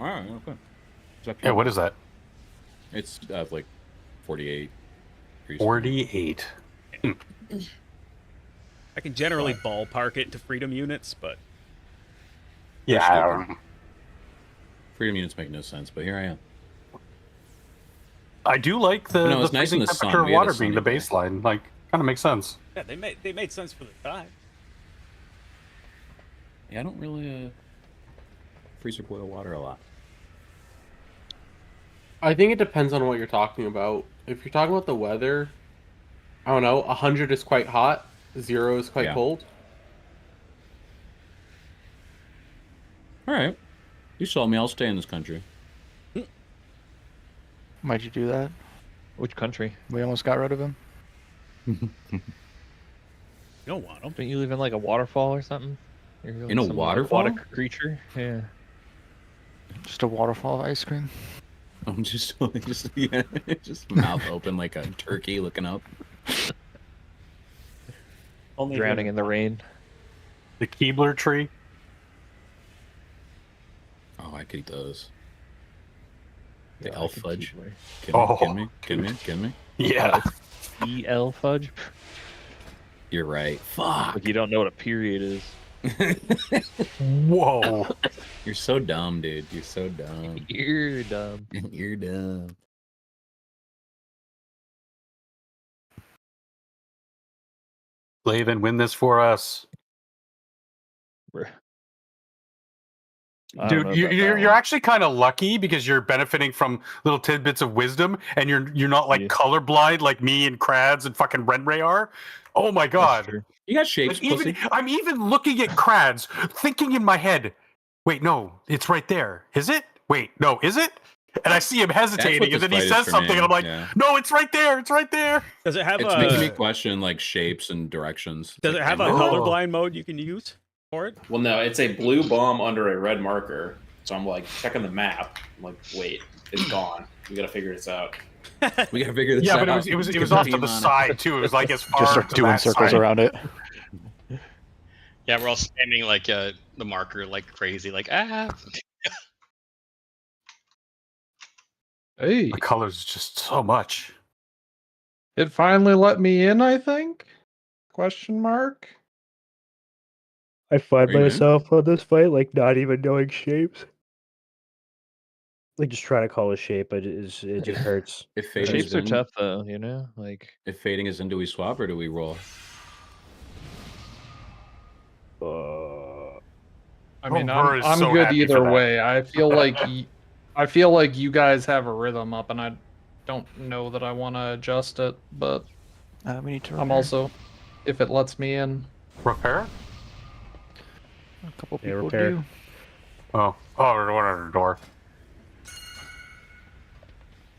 right, okay. Yeah, what is that? It's like 48. 48. I can generally ballpark it to freedom units, but Yeah, I don't know. Freedom units make no sense, but here I am. I do like the, No, it's the nice in freezing the sun. temperature of We had a water being the sunny day. baseline. Like, kind of makes sense. yeah, they made sense for the time. Yeah, I don't really freeze or boil water a lot. I think it depends on what you're talking about. If you're talking about the weather, I don't know. 100 is quite hot. 0 is quite Yeah. cold. All right. You sold me. I'll stay in this country. Why'd you do that? Which country? We almost got rid of him. You don't want them. Don't you live in like a waterfall or something? You're like In a some waterfall? aquatic creature? Yeah. Just a waterfall of ice cream. I'm just yeah, just mouth open like a turkey looking up. Drowning in the rain. The Keebler tree. Oh, I could eat those. The Yeah, I elf could fudge. keep my- Kidding me? Kidding me? Yeah. EL fudge? You're right. Fuck. Like you don't know what a period is. Whoa. You're so dumb, dude. You're so dumb. You're dumb. You're dumb. Laven, win this for us. I don't know Dude, about that you're one. actually kind of lucky because you're benefiting from little tidbits of wisdom, and you're not like colorblind like me and Krads and fucking Renray are. Oh my god! You got shapes, Like, pussy. I'm even looking at Krads, thinking in my head, "Wait, no, it's right there. Is it? Wait, no, is it?" And I see him hesitating, and this then he fight is says for something, me, and I'm like, yeah. "No, it's right there. It's right there." Does it have It's making me question like shapes and directions. Does it have a colorblind mode you can use for it? Well, no, it's a blue bomb under a red marker. So I'm like checking the map. I'm like, wait, it's gone. We gotta figure this out. We gotta figure this Yeah, out. but it was off to the side too. It was like as far Just to start doing that circles side. around it. Yeah, we're all spamming like the marker like crazy, like ah. Hey, The colors just so much. it finally let me in, I think? Question mark? I find Are you in? myself on this fight like not even knowing shapes. Like just trying to call a shape, but it just hurts. If fading Shapes is are in, tough though, you know? Like if fading is in, do we swap or do we roll? I mean, Rover I'm, is I'm so good happy for either that. way. I feel like I feel like you guys have a rhythm up, and I don't know that I want to adjust it. But We need to. I'm repair. also, if it lets me in, Repair? A couple Yeah, people repair. do. Oh, there's one under the door.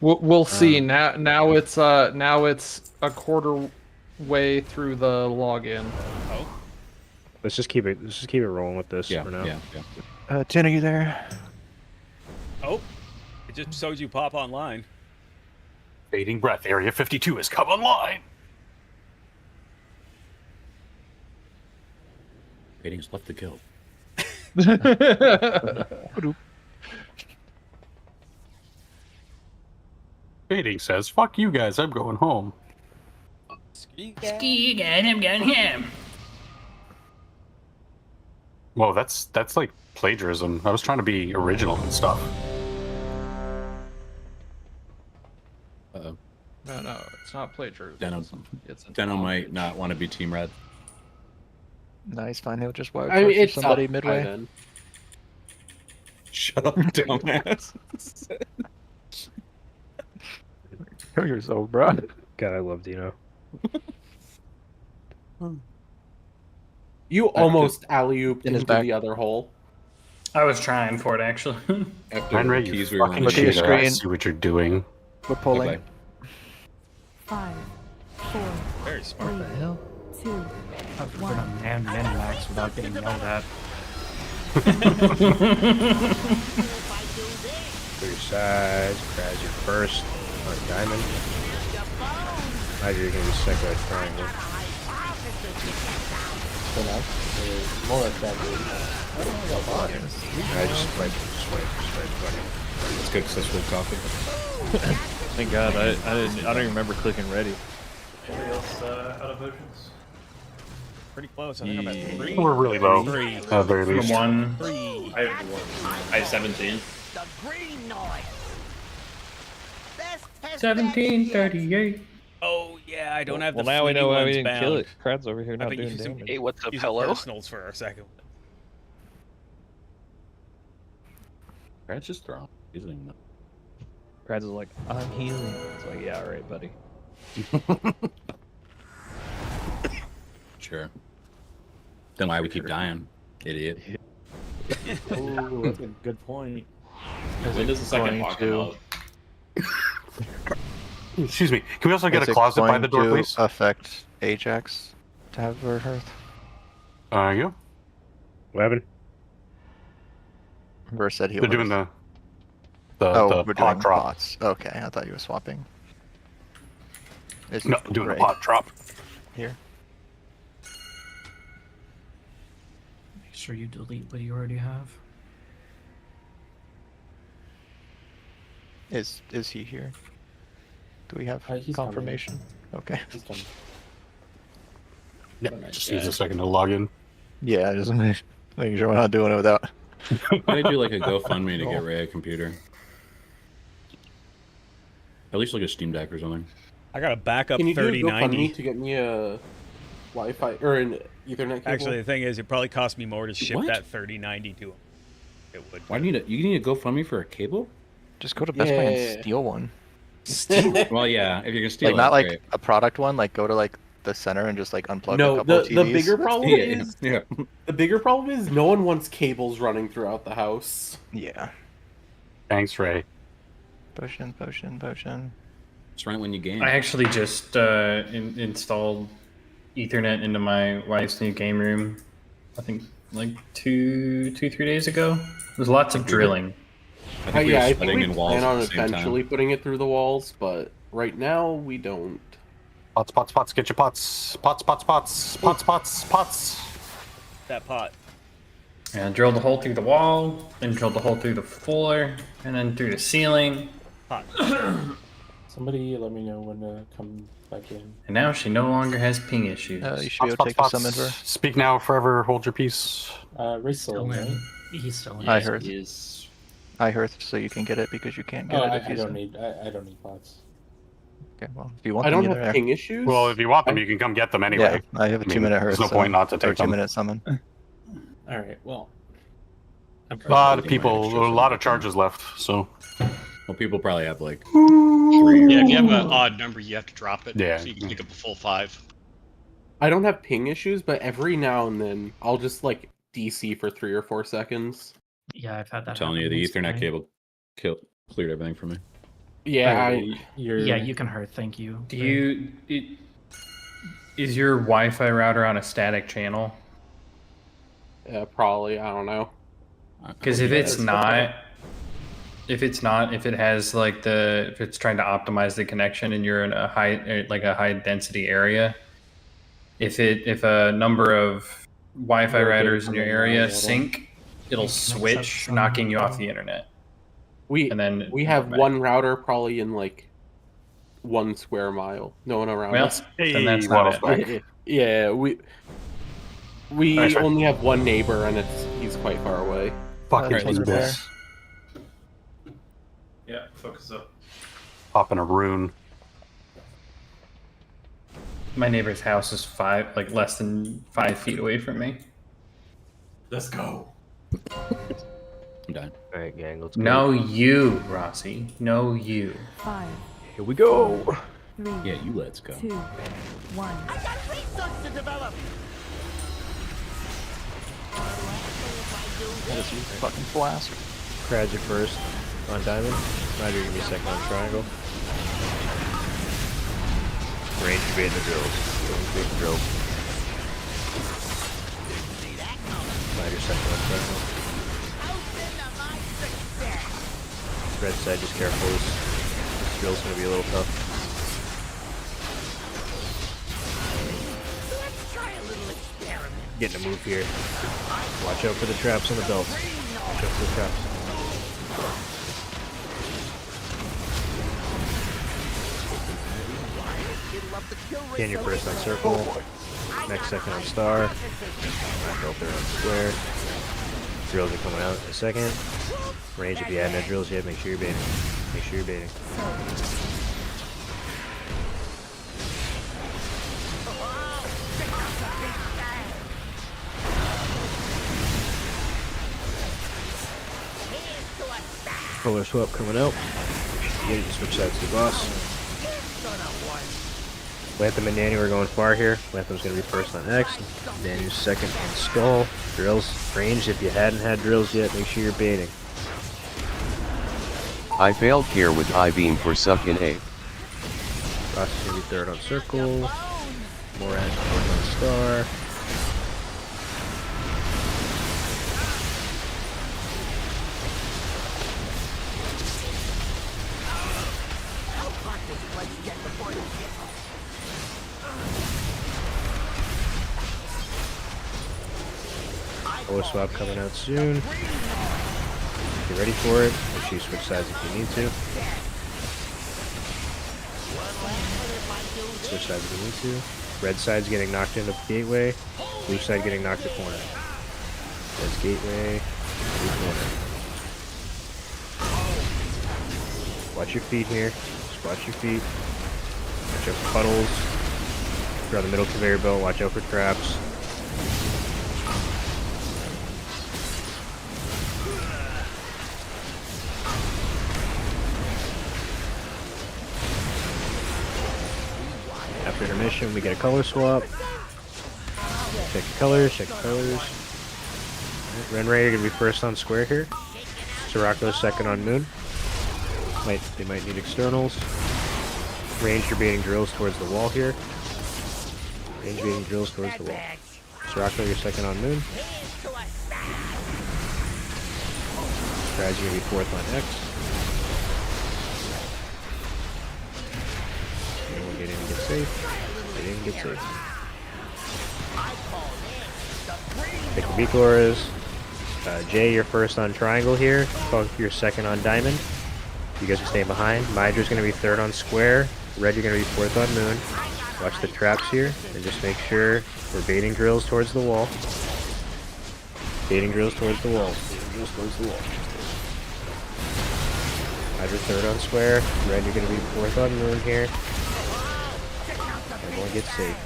we'll see. Now it's a quarter way through the login. Oh, Let's just keep it rolling with this Yeah, for now. yeah. Tin, are you there? oh, it just shows you pop online. Fading breath. Area 52 has come online. Fading's left the guild. Fading says, "Fuck you guys. I'm going home." Ski You guys, I'm going home. Whoa, that's like plagiarism. I was trying to be original and stuff. Uh-oh. No, it's not plagiarism. Deno might not want to be Team Red. Nice, fine. He'll just wild I mean, charge it's somebody up midway. by then. Shut up, dumbass. Kill yourself, bro. God, I love Dino. You almost alley-ooped In his into back. the other hole. I was trying for it actually. Henry, you fucking Look at your cheater. I screen. see what you're doing. We're pulling. 5, 4, Very smart. 3, 2, How could we not man min-max without getting yelled at? Clear sides, Kraz your first on diamond. Either you're gonna be second by triangle. I just swipe, buddy. It's good because that's with coffee. Thank God, I don't even remember clicking ready. Anybody else out of potions? Pretty close. I think I'm at 3. We're really low. 3. At the very least. One. 3. I have 1. I have 17. The green noise. Best test 1738. Oh yeah, I don't have Well, the now we know why we ones didn't bound. kill it. Krad's over here I've not been doing using- damage. Hey, what's up, using hello? personals for our second one. Krad's just throwing. He's doing nothing. Krad's is like, I'm healing. It's like, yeah, alright, buddy. Sure. Then why we keep dying, idiot? Oh, that's a good point. When does the second going lock come to- out? Excuse me. Can we also get Is a it closet by going the door, to please? affect Ajax to have her hearth? You. What happened? Verse said he They're was. doing the we're doing pot drop. pots. Okay, I thought you were swapping. Is No, doing Ray a pot drop. here? Make sure you delete what you already have. Is he here? Do we have He's confirmation? Okay. He's coming. Yeah, just needs a second to log in. Yeah, just making sure we're not doing it without. Why do like a GoFundMe to get Ray a computer? At least like a Steam Deck or something. I got a backup Can you do a 3090. GoFundMe to get me a Wi-Fi or an Ethernet cable? Actually, the thing is, it probably cost me more to ship What? that 3090 to him. It would. Why do you need a GoFundMe for a cable? Just go to Best Buy and Yeah. steal one. Well, yeah, if you're gonna steal Like it, not like great. a product one. Like go to like the center and just like unplug a No, couple the of TVs. bigger problem Yeah, is yeah. the bigger problem is no one wants cables running throughout the house. Yeah. Thanks, Ray. Potion. It's right when you game. I actually just installed Ethernet into my wife's new game room. I think like 3 days ago. There's lots of drilling. I think we Yeah, were I think sweating we in walls plan at on the same time. eventually putting it through the walls, but right now we don't. Pots. Get your pots. Pots. That pot. And drilled a hole through the wall, then drilled a hole through the floor, and then through the ceiling. Pot. Somebody let me know when to come back in. And now she no longer has ping issues. You should be able to take a summon for. Speak now, forever hold your peace. Ray's still in, right? He's still in. I heard. Is I heard, so you can get it because you can't get Oh, it I if you. don't need. I don't need pots. Okay, well, if you want I them don't either, have ping issues. Well, if you want them, you can come get them anyway. Yeah, I have a I mean, 2-minute hearth. There's no point not to or take them. 2-minute summon. All right. Well, A lot of people, a lot of charges left. So, well, people probably have like 3. Yeah, if you have an odd number, you have to drop it. Yeah. So you can pick up a full 5. I don't have ping issues, but every now and then I'll just like DC for 3 or 4 seconds. Yeah, I've had that. I'm telling you, happen the once Ethernet today. cable cleared everything for me. Yeah, Yeah, you can hurt. Thank you. Is your Wi-Fi router on a static channel? Probably. I don't know. Because if it's not, if it has like if it's trying to optimize the connection and you're in a high density area, if a number of Wi-Fi routers in your area sync, it'll switch, knocking you off the internet. We have back. one router probably in like 1 square mile. No one around Well, us. then that's not it. Yeah, we Nice. only have one neighbor, and he's quite far away. fucking Right, keep this. Yeah, focus up. Popping a rune. My neighbor's house is less than 5 feet away from me. Let's go. I'm done. All right, gang, let's go. No, you, Rossi. No, you. 5, Here we go. 3, Yeah, you let's go. 2, 1. I got research to develop. Just use fucking flask. Crad you first on diamond. Ryder gonna be second on triangle. Range you bait the drills. Big drill. Ryder second on triangle. Red side, just careful. This drill's gonna be a little tough. Getting a move here. Watch out for the traps on the belt. Watch out for the traps. Can your first on circle. Next second on star. Belt there on square. Drills are coming out in a second. Range, if you haven't had drills yet, make sure you're baiting. Make sure you're baiting. Color swap coming out. You can switch sides to the boss. Lantham and Danny were going far here. Lantham's going to be first on X. Danny's second on Skull. Drills, range, if you hadn't had drills yet, make sure you're baiting. I failed here with I-beam for suck in A. Ross is going to be third on Circle. Moran fourth on Star. Color swap coming out soon. Get ready for it. Make sure you switch sides if you need to. Switch sides if you need to. Red side's getting knocked into gateway. Blue side getting knocked to corner. That's gateway. Blue corner. Watch your feet here. Just watch your feet. Watch out for puddles. If you're on the middle conveyor belt, watch out for traps. After intermission, we get a color swap. Check your colors, check your colors. Right, Ren Ray are gonna be first on square here. Sirocco's second on moon. They might need externals. Range, you're baiting drills towards the wall here. Range baiting drills towards the wall. Sirocco, you're second on moon. Strad's gonna be fourth on X. Anyone get in and get safe? Get in and get safe. Pick the beak auras. Jay, you're first on triangle here. Funk, you're second on diamond. You guys are staying behind. Mydra's going to be third on square. Red, you're going to be fourth on moon. Watch the traps here. And just make sure we're baiting drills towards the wall. Baiting drills towards the wall. Baiting drills towards the wall. Mydra's third on square. Red, you're going to be fourth on moon here. Everyone get safe.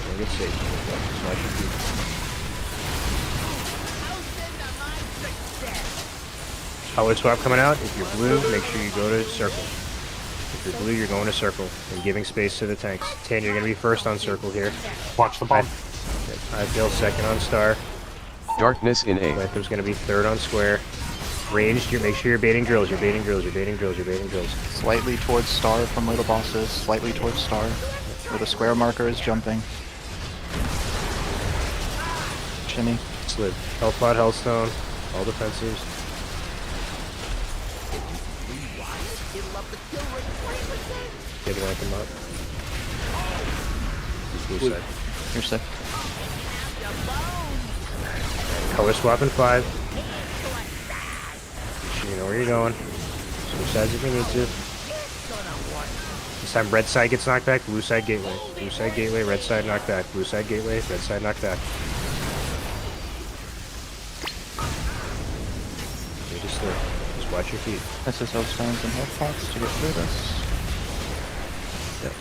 Everyone get safe. Just watch your feet. Color swap coming out. If you're blue, make sure you go to circle. If you're blue, you're going to circle and giving space to the tanks. 10, you're going to be first on circle here. Watch the bomb. I feel second on star. Darkness in A. Lantham's going to be third on square. Ranged, you make sure you're baiting drills. You're baiting drills. You're baiting drills. You're baiting drills. Slightly towards star from where the boss is. Slightly towards star, where the square marker is jumping. Shimmy. Slid. Health pod, healthstone. All defensives. Get it like him up. Blue side. You're sick. Color swap in 5. You know where you're going. Switch sides if you need to. This time red side gets knocked back, blue side gateway. Blue side gateway, red side knocked back. Blue side gateway, red side knocked back. You just watch your feet. SSO stones and health pots to get through this. Yep.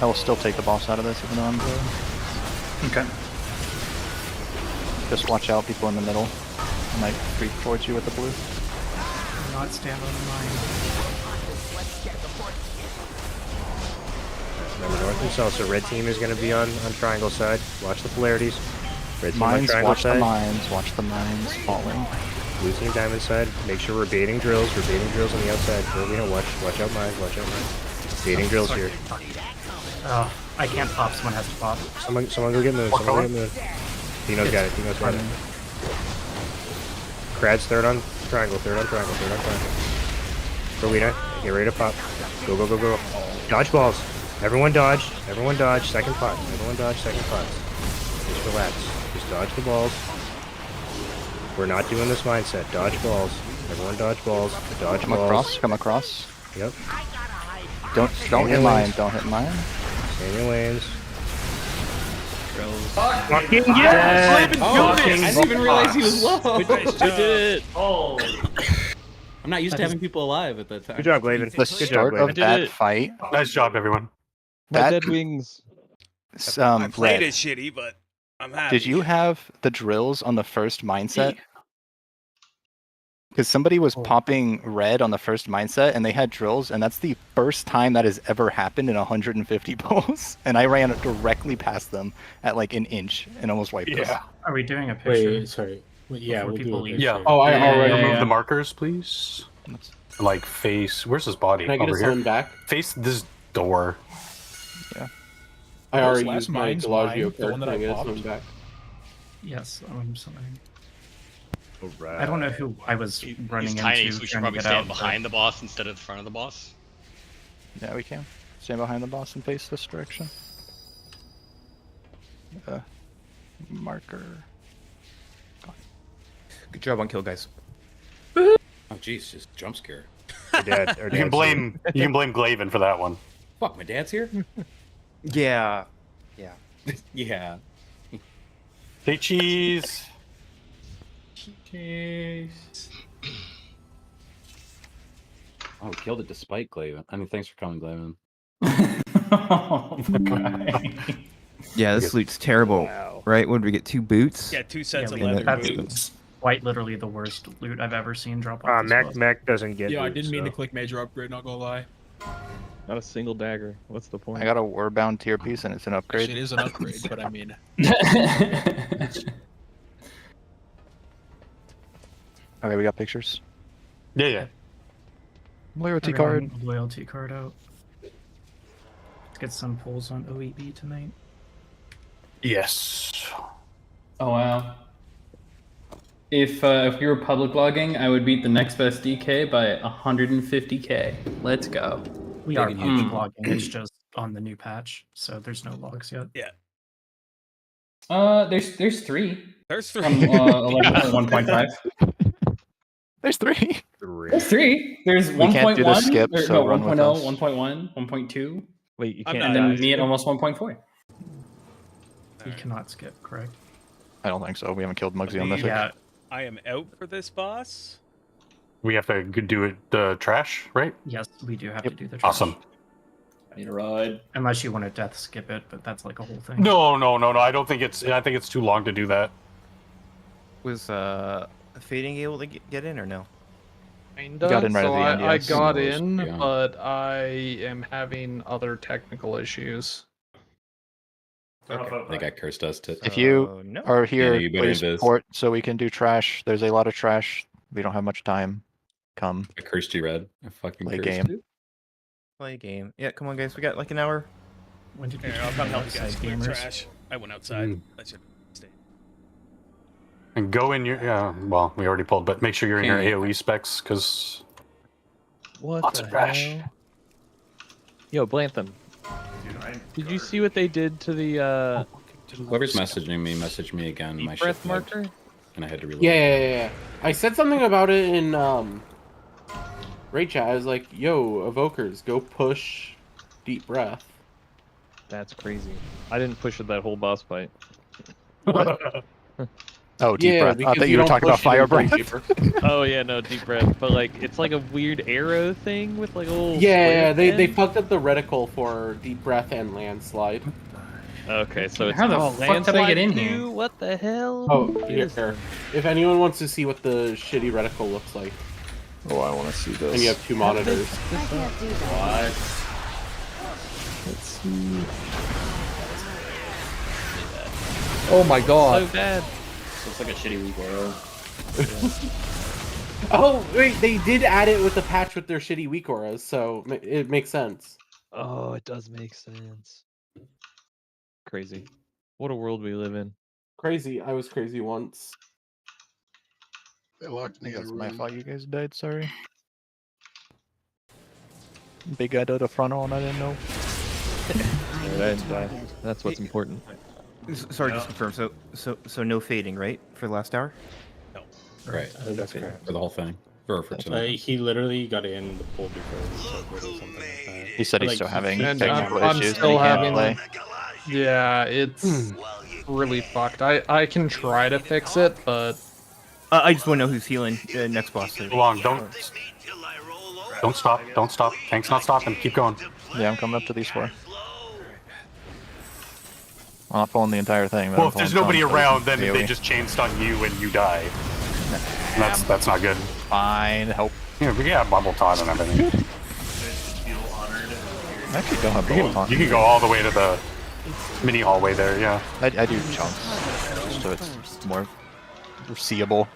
I will still take the boss out of this even though I'm blue. Okay. Just watch out, people in the middle. I might creep towards you with the blue. Do not stand on the mine. Remember north and south, so red team is going to be on triangle side. Watch the polarities. Red team on Mines, triangle watch side. the mines, watch the mines falling. Blue team diamond side. Make sure we're baiting drills. We're baiting drills on the outside. We don't watch out mines. Watch out mines. Baiting drills here. Oh, I can't pop. Someone has to pop. Someone go get moved. Someone go get moved. Dino's got it. Dino's got it. Krad's third on triangle. Third on triangle. Third on triangle. Rowena, get ready to pop. Go, go, go, go. Dodge balls. Everyone dodge. Everyone dodge. Second pot. Everyone dodge. Second pots. Just relax. Just dodge the balls. We're not doing this mindset. Dodge balls. Everyone dodge balls. Dodge Come balls. across, come across. Yep. Don't hit mine, don't hit mine. Stay in your lanes. Fucking yes! I didn't even realize he was low. I did it. Oh. I'm not used to having people alive at that time. Good job, Glavin. The start of that fight. Nice job, everyone. My dead wings. I played Red, it shitty, but I'm happy. did you have the drills on the first mindset? Because somebody was popping red on the first mindset and they had drills, and that's the first time that has ever happened in 150 pulls. And I ran directly past them at like an inch and almost wiped them. Are we doing a picture? Wait, sorry. Yeah, before we'll people do a leave? Yeah. picture. Oh, I already yeah, removed yeah. the markers, please. Like face. Where's his body? Can I get Over a here. sun back? Face this door. Yeah. I already Last used my mine's Delagio mine, the one that I card. Can I get a popped? sun back? Yes, I'm summoning. Alright. I don't know who I was running He's into. tiny, so we should trying to probably get stand out, behind the boss instead of the front of the boss. Yeah, we can. Stand behind the boss and face this direction. Marker. Good job on kill, guys. Oh jeez, just jump scare. Our dad's You can blame Glavin for that one. Fuck, my dad's here? Yeah. Yeah. Yeah. Say cheese. Cheers. Oh, killed it despite Glavin. I mean, thanks for coming, Glavin. Oh my. Yeah, this loot's terrible. Right? What did we get? 2 boots? Yeah, 2 sets of and leather that's- boots. Quite literally the worst loot I've ever seen drop off. this boss. Mac doesn't get Yeah, I loot, didn't mean to so. click major upgrade, not gonna lie. Not a single dagger. What's the point? I got a warbound tier piece and it's an upgrade. It is an upgrade, but I mean. Okay, we got pictures. Yeah, yeah. Loyalty Everyone, card. Loyalty card out. Let's get some pulls on OEB tonight. Yes. Oh wow. If we were public logging, I would beat the next best DK by 150k. Let's go. We are public logging. It's just on the new patch, so there's no logs yet. Yeah. There's 3. There's 3. From 11.1.5. There's 3. There's 3. There's 1.1. We can't do the skip, or, so no, run with 1.0, us. 1.1, 1.2. Wait, you I'm can't. not And then die. me at almost 1.4. You cannot skip, correct? I don't think so. We haven't killed Muggsy on Mythic. Yeah. I am out for this boss. We have to do it the trash, right? Yes, we do have to do the trash. Awesome. I need a ride. Unless you want to death skip it, but that's like a whole thing. No. I don't think it's. I think it's too long to do that. Was Fading able to get in or no? Kinda. got in right at so the end, I yes. got Yes, in, yeah. but I am having other technical issues. Okay. I think I cursed us to. If you no. are here, Yeah, you better please invis. support so we can do trash. There's a lot of trash. We don't have much time. Come. I cursed you, Red. I fucking Play cursed game. you. Play a game. Yeah, come on, guys. We got like an hour. When did we Here, I'll come help you outside guys clear gamers? trash. I went outside. That should stay. And go in your. Yeah. Well, we already pulled, but make sure you're in your Okay. AOE specs because What lots the of trash. hell? Yo, Blantham. Dude, I'm Did you see what they did to the Whoever's messaging me, message me again. My deep shit breath lagged, marker? and I had to reload. Yeah. I said something about it in Raid chat. I was like, "Yo, evokers, go push deep breath." That's crazy. I didn't push it that whole boss fight. Oh, deep breath. I because thought you were don't talking about push it fire into breath. vapor. Oh yeah, no, deep breath. But like, it's like a weird arrow thing with like a little. Yeah, square they end. fucked up the reticle for deep breath and landslide. Okay, so it's How the fuck did I get landslide in too? here? What the hell? Oh, What here. is this? If anyone wants to see what the shitty reticle looks like, Oh, I want to see this. and you have two monitors. I can't do that. What? Let's see. Oh my god. So bad. Looks like a shitty weak arrow. Oh wait, they did add it with the patch with their shitty weak auras, so it makes sense. Oh, it does make sense. Crazy. What a world we live in. Crazy. I was crazy once. They locked me in a That's my room. fault you guys died, sorry. Big guy did a frontal and I didn't know. I didn't die. That's what's important. Sorry, just confirm. So no fading, right, for the last hour? Right. That's correct. For the whole thing. For tonight. He literally got in the pool before he took it or something like that. He said he's Like, still having And technical I'm issues still and he can't having. play. Yeah, it's really fucked. I can try to fix it, but I just want to know who's healing next boss. Hold on, don't stop, don't stop. Tank's not stopping. Keep going. Yeah, I'm coming up to these four. I'm not pulling the entire thing. But Well, I'm if there's pulling nobody some, so around, then AoE. they just chain stun you and you die. And that's not good. Fine, help. Yeah, we got bubble taunt and everything. I actually don't have bubble taunt. You can go all the way to the mini hallway there, yeah. I do chunks, just so it's more seeable.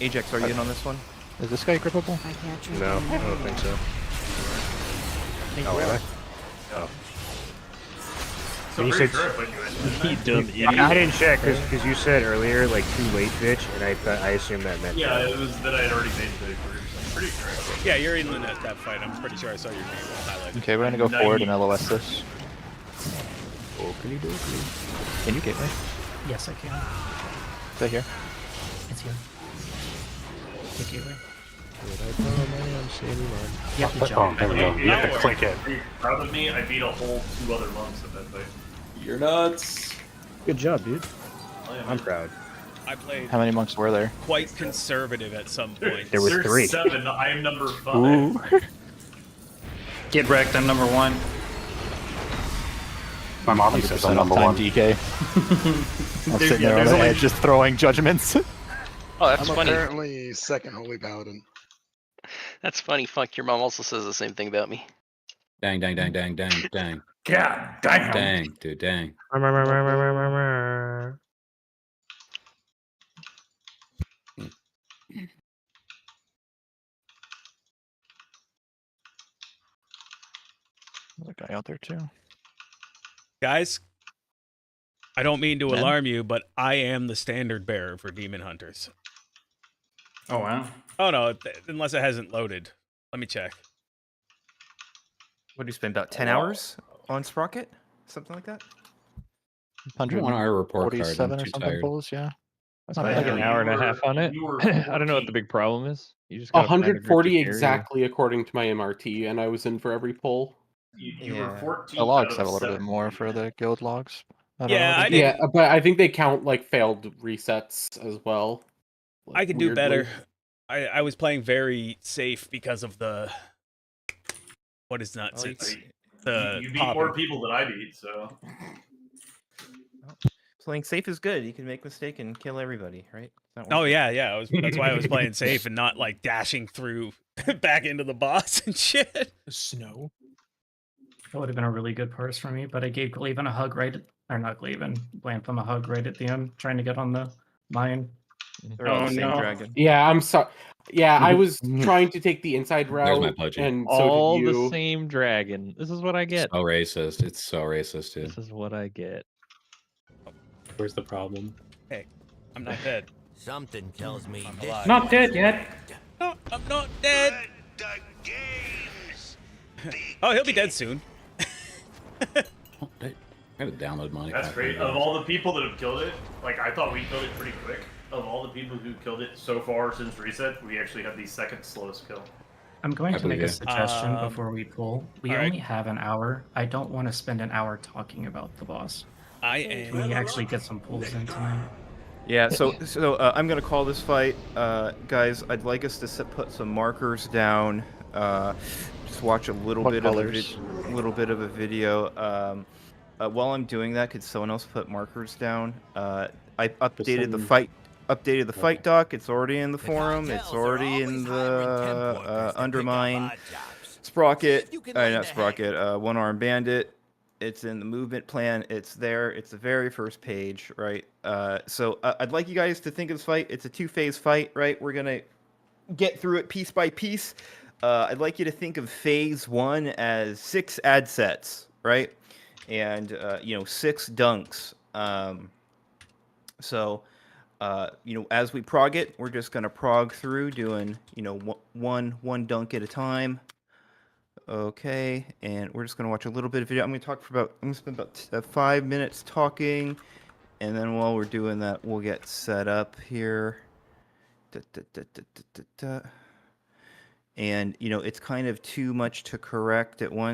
Ajax, are you in on this one? Is this guy grippable? I can't drink No, I anymore. don't think so. Oh, really? Oh. So You pretty said- sure I put you in, didn't I? I didn't check because you said earlier like too late, bitch, and I assumed that meant. Yeah, it was that I had already made the first. I'm pretty sure. I put Yeah, you're in that fight. I'm pretty sure I saw your name highlighted. Okay, we're gonna go 90. forward and LOS this. Oakley dokley. Can you gateway? Yes, I can. Is that here? It's here. Take it away. Yeah, good job. there we go. You have to click it. Are you proud of me? I beat a whole 2 other months of that fight. You're nuts. Good job, dude. I am. I'm proud. I played How many monks were there? quite conservative at some point. There was There's 3. 7. I am number 5. Ooh. Get wrecked, I'm number 1. My mommy says I'm number 1. DK. I'm sitting there on the edge just throwing judgments. Oh, that's I'm funny. apparently second Holy Paladin. That's funny. Fuck, your mom also says the same thing about me. Dang, dang, dang, dang, dang, dang. God damn. Dang, dude, dang. There's a guy out there too. Guys, I don't mean to Ben? alarm you, but I am the standard bearer for Demon Hunters. Oh, wow. Oh no, unless it hasn't loaded. Let me check. What do you spend, about 10 hours on Sprocket? Something like that? I want our report card. I'm 147 or too something, tired. Bulls, yeah. That's Spent not like bad. an hour and a half on it. You were I don't know what the big problem is. You just gotta find a group to 140 carry you. exactly according to my MRT, and I was in for every pull. You were Yeah. 14. The logs out have of a little bit 70. more for the guild logs. I don't Yeah, know what I they did- do. Yeah, but I think they count like failed resets as well. I could do weirdly. better. I was playing very safe because of the what is nuts. Oh, you It's can- the You beat popping. more people than I beat, so. Playing safe is good. You can make a mistake and kill everybody, right? Oh yeah, yeah. That's why I was playing safe and not like dashing through back into the boss and shit. Snow. That would have been a really good purse for me, but I gave Glaven a hug right, or not Glaven, Blantham a hug right at the end, trying to get on the mine. They're all Oh, the same no. dragon. Yeah, I'm sorry. Yeah, I was trying to take the inside There's my route, pudgy. and so All did the you. same dragon. This is what I get. So racist. It's so racist, dude. This is what I get. Where's the problem? Hey, I'm not dead. Something tells me I'm this alive. Not dead yet. No, I'm not dead. Oh, he'll be dead soon. Oh, I gotta download money. That's great. Of all the people that have killed it, like I thought we killed it pretty quick. Of all the people who killed it so far since reset, we actually have the second slowest kill. I'm going I to make a believe you. suggestion before we pull. We all only right. have an hour. I don't want to spend an hour talking about the boss. I Can we am. actually get some pulls in tonight? Yeah, so I'm gonna call this fight, guys. I'd like us to put some markers down. Just watch a little What bit colors? of a video. While I'm doing that, could someone else put markers down? I updated the fight doc. It's already in the forum. It's already in the Undermine. Sprocket, not Sprocket. One Arm Bandit. It's in the movement plan. It's there. It's the very first page, right? So I'd like you guys to think of this fight. It's a 2-phase fight, right? We're gonna get through it piece by piece. I'd like you to think of phase 1 as 6 ad sets, right? And 6 dunks. As we prog it, we're just gonna prog through, doing one dunk at a time. Okay, and we're just gonna watch a little bit of video. I'm gonna spend about 5 minutes talking, and then while we're doing that, we'll get set up here. And it's kind of too much to correct at once.